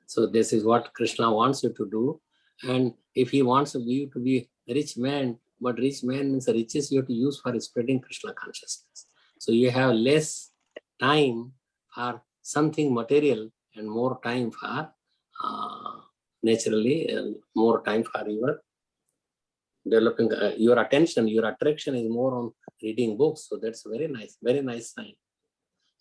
So this is what Krishna wants you to do. And if he wants you to be a rich man, but rich man means the riches you have to use for spreading Krishna consciousness. So you have less time for something material and more time for naturally, more time for your developing your attention. Your attraction is more on reading books. So that's very nice sign.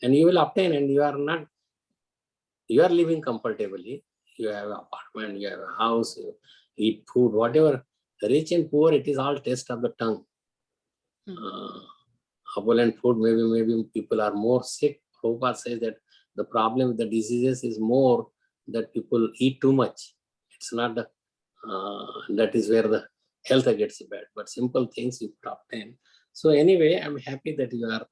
And you will obtain, and you are living comfortably. You have an apartment, you have a house, you eat food, whatever. Rich and poor, it is all taste of the tongue. Opulent food, maybe people are more sick. Prabhupada says that the problem with the diseases is more that people eat too much. It's not the, that is where the health gets bad, but simple things you obtain. So anyway, I'm happy that you are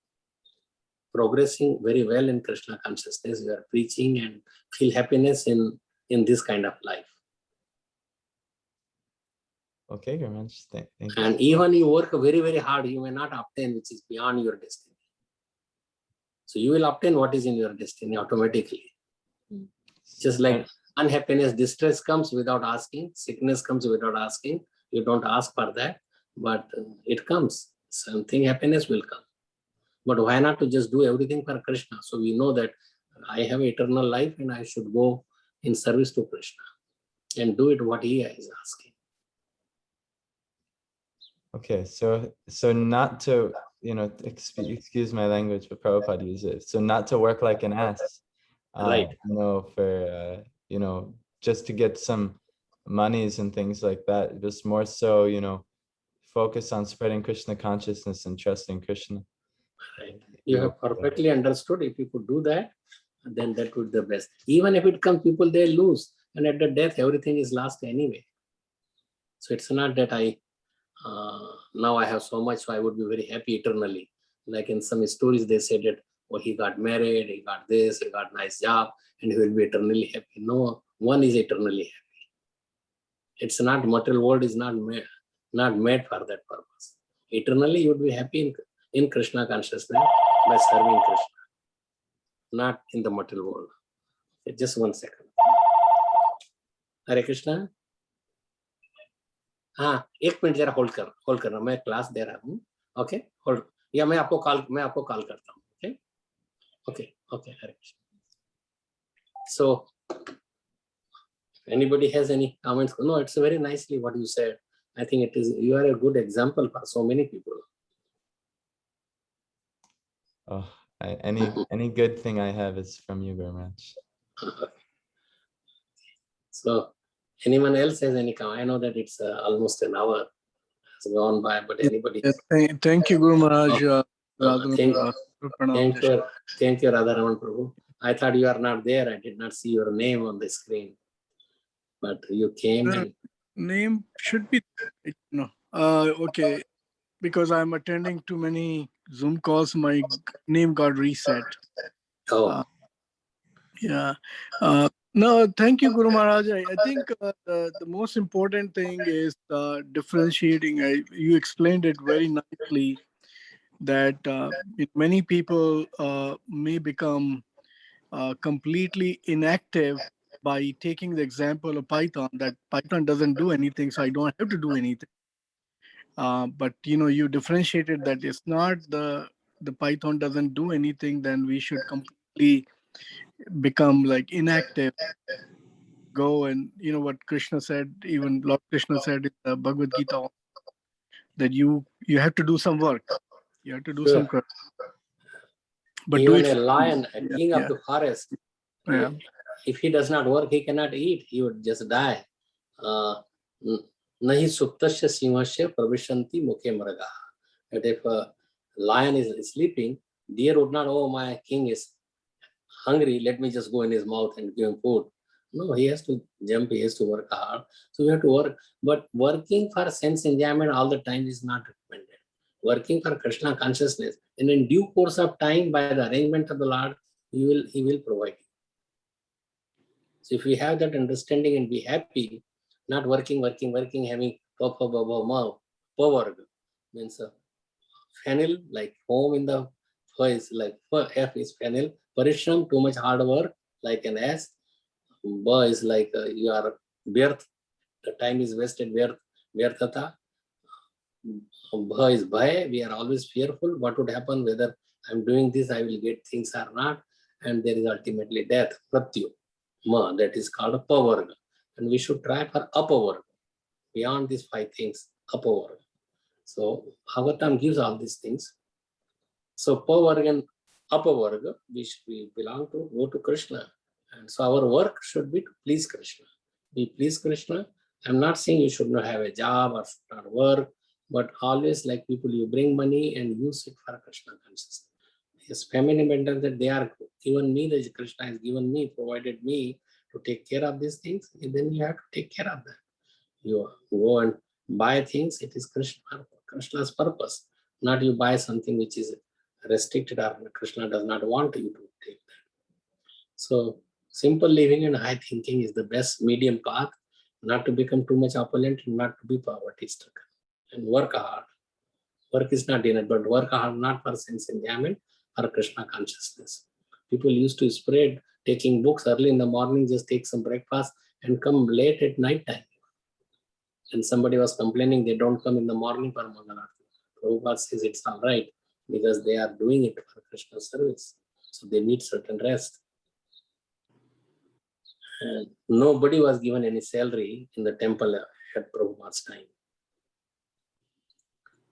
progressing very well in Krishna consciousness. You are preaching and feel happiness in this kind of life. Okay, very much. Thank you. And even you work very hard, you may not obtain which is beyond your destiny. So you will obtain what is in your destiny automatically. Just like unhappiness, distress comes without asking, sickness comes without asking. You don't ask for that, but it comes. Something happiness will come. But why not to just do everything for Krishna? So we know that I have eternal life and I should go in service to Krishna. and do it what he is asking. Okay, so not to, excuse my language, but Prabhupada uses it. So not to work like an ass, Right. for just to get some monies and things like that. Just more so, focus on spreading Krishna consciousness and trusting Krishna. Right. You have perfectly understood. If you could do that, then that would be the best. Even if it comes, people they lose, and at the death, everything is lost anyway. So it's not that now I have so much, so I would be very happy eternally. Like in some stories, they said that, oh, he got married, he got this, he got nice job, and he will be eternally happy. No, one is eternally happy. It's not, material world is not made for that purpose. Eternally, you would be happy in Krishna consciousness by serving Krishna, not in the material world. Okay, just 1 second. Hare Krishna. हाँ, 1 minute जरा hold करना, मैं class दे रहा हूँ. Okay, hold, या मैं आपको call करता हूँ. Okay okay okay. Hare Krishna. So anybody has any comments? No, it's very nicely what you said. I think it is, you are a good example for so many people. Oh, any good thing I have is from you, Guru Maharaj. So anyone else has any comment? I know that it's almost an hour has gone by, but anybody? Thank you, Guru Maharaj. Thank you, Radharaman Prabhu. I thought you are not there. I did not see your name on the screen, but you came. And name should be okay, because I'm attending too many Zoom calls. My name got reset. Oh. Yeah. No, thank you, Guru Maharaj. I think the most important thing is differentiating. You explained it very nicely, that many people may become completely inactive by taking the example of Python, that Python doesn't do anything, so I don't have to do anything. But you differentiated that it's not the Python doesn't do anything, then we should completely become like inactive, go and what Krishna said, even Lord Krishna said in the Bhagavad Gita, that you have to do some work, you have to do some work. But even do it a lion, a king of the forest, if he does not work, he cannot eat, he would just die. Nahi suptasya simhasya pravishanti mukhe mraga. That if a lion is sleeping, deer would not, oh, my king is hungry, let me just go in his mouth and give him food. No, he has to jump, he has to work hard. So we have to work. But working for sense enjoyment all the time is not recommended. Working for Krishna consciousness, and in due course of time, by the arrangement of the Lord, he will provide you. So if we have that understanding and be happy, not working, having power, means fennel, like home in the is like F is fennel, parishram, too much hard work, like an ass. Ba is like you are birth, the time is wasted, vyarthata. Bha is bhaya, we are always fearful what would happen, whether I'm doing this, I will get things or not, and there is ultimately death, pratyu. Ma, that is called a pavarga, and we should try for apavarga, beyond these 5 things, apavarga. So Bhagavatam gives all these things. So pavarga and apavarga, we belong to, go to Krishna, and so our work should be to please Krishna. We please Krishna. I'm not saying you should not have a job or should not work, but always, like people, you bring money and use it for Krishna consciousness. His family members, that they are given me, that Krishna has given me, provided me to take care of these things, and then you have to take care of them. You go and buy things, it is Krishna's purpose, not you buy something which is restricted or Krishna does not want you to take that. So simple living and high thinking is the best medium path, not to become too much opulent, not to be poverty stricken. And work hard. Work is not dinner, but work hard not for sense enjoyment, for Krishna consciousness. People used to spread taking books early in the morning, just take some breakfast and come late at night time. And somebody was complaining they don't come in the morning for Mangalarti. Prabhupada says it's all right because they are doing it for Krishna service. So they need certain rest. And nobody was given any salary in the temple at Prabhupada's time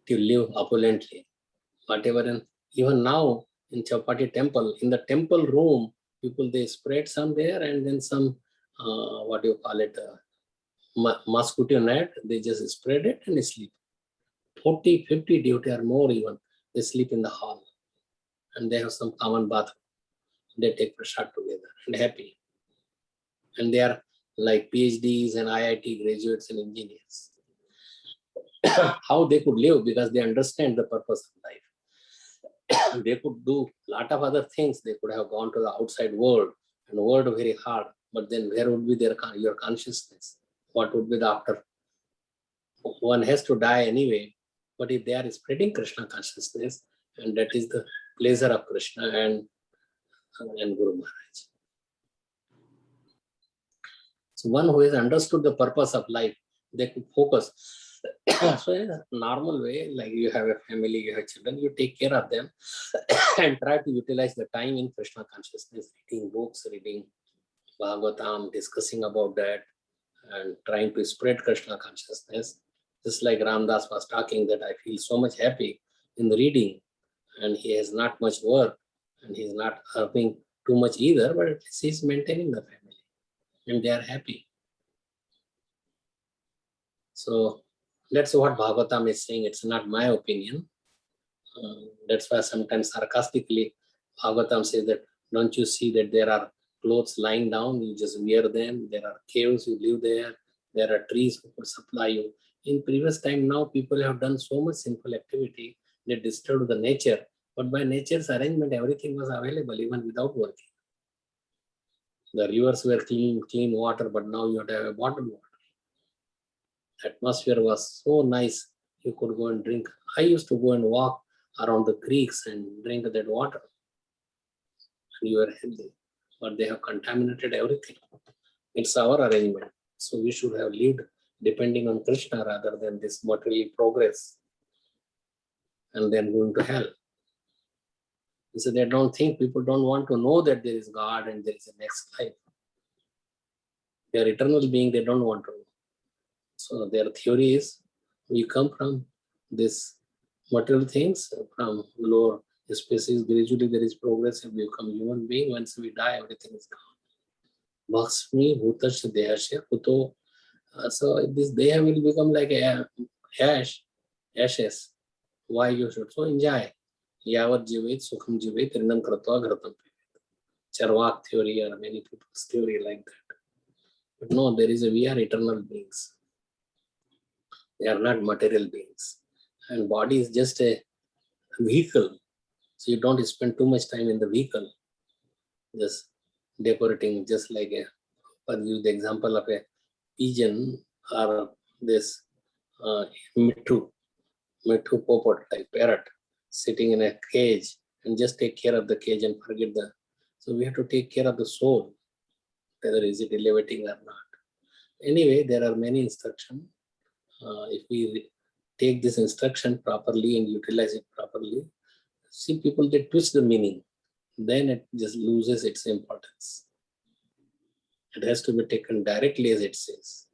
to live opulently. Whatever, and even now in Chapati temple, in the temple room, people they spread some there and then some what do you call it, mosquito net, they just spread it and sleep. 40, 50 devotees or more even, they sleep in the hall and they have some common bathroom. They take prasad together and happy. And they are like PhDs and IIT graduates and engineers. How they could live, because they understand the purpose of life. They could do a lot of other things. They could have gone to the outside world and worked very hard. But then where would be your consciousness? What would be the after? One has to die anyway. But if they are spreading Krishna consciousness, and that is the pleasure of Krishna and Guru Maharaj. So one who has understood the purpose of life, they could focus. So in a normal way, like you have a family, you have children, you take care of them and try to utilize the time in Krishna consciousness, reading books, reading Bhagavatam, discussing about that, and trying to spread Krishna consciousness. Just like Ramdas was talking, that I feel so much happy in the reading, and he has not much work and he's not helping too much either, but at least he's maintaining the family and they are happy. So that's what Bhagavatam is saying. It's not my opinion. That's why sometimes sarcastically Bhagavatam says that, don't you see that there are clothes lying down, you just wear them. There are caves, you live there. There are trees who could supply you. In previous time, now people have done so much simple activity, they disturbed the nature. But by nature's arrangement, everything was available even without working. The rivers were clean water, but now you have to have a bottled water. The atmosphere was so nice, you could go and drink. I used to go and walk around the creeks and drink that water. And you were healthy. But they have contaminated everything. It's our arrangement. So we should have lived depending on Krishna rather than this material progress and then going to hell. So they don't think, people don't want to know that there is God and there is a next life. They are eternal being, they don't want to know. So their theory is, we come from this material things, from lower species, gradually there is progress and we become human being. Once we die, everything is gone. Bhaksmi bhutasya dehasya kuto. So this deha will become like ashes. Why you should? So enjoy. Yavat jivet sukham jivet rinam kratva ghratam pivet. Charvak theory or many people's theory like that. But no, we are eternal beings. They are not material beings. And body is just a vehicle. So you don't spend too much time in the vehicle. Just decorating, just like I'll use the example of a pigeon or this mittu poppet like parrot sitting in a cage and just take care of the cage and forget the. So we have to take care of the soul, whether is it elevating or not. Anyway, there are many instructions. If we take this instruction properly and utilize it properly, see people, they twist the meaning, then it just loses its importance. It has to be taken directly as it says,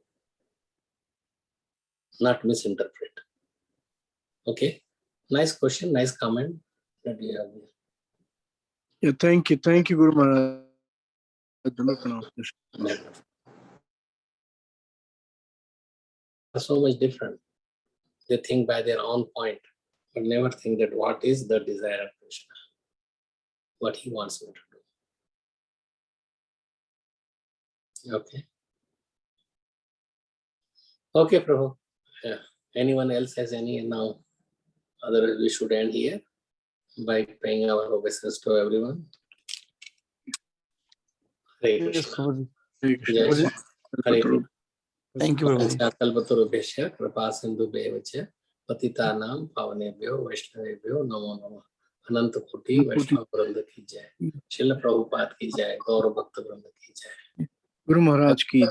not misinterpret. Okay, nice question, nice comment that you have. Yeah, thank you, Guru Maharaj. So much different. They think by their own point, but never think that what is the desire of Krishna, what he wants me to do. Okay. Okay, Prabhu. Yeah. Anyone else has any now? Otherwise, we should end here by paying our obeisance to everyone. Hare Krishna. Yes. Hare Krishna. Thank you, Prabhu. Kalpatarubheshya kripa sindhubheva patitanam pavanebhyo vaishnavebhyo namo namah. Ananta Koti Vaishnava Vranda ki jai. Srila Prabhupada ki jai. Gaura Bhakta Vranda ki jai. Guru Maharaj ki.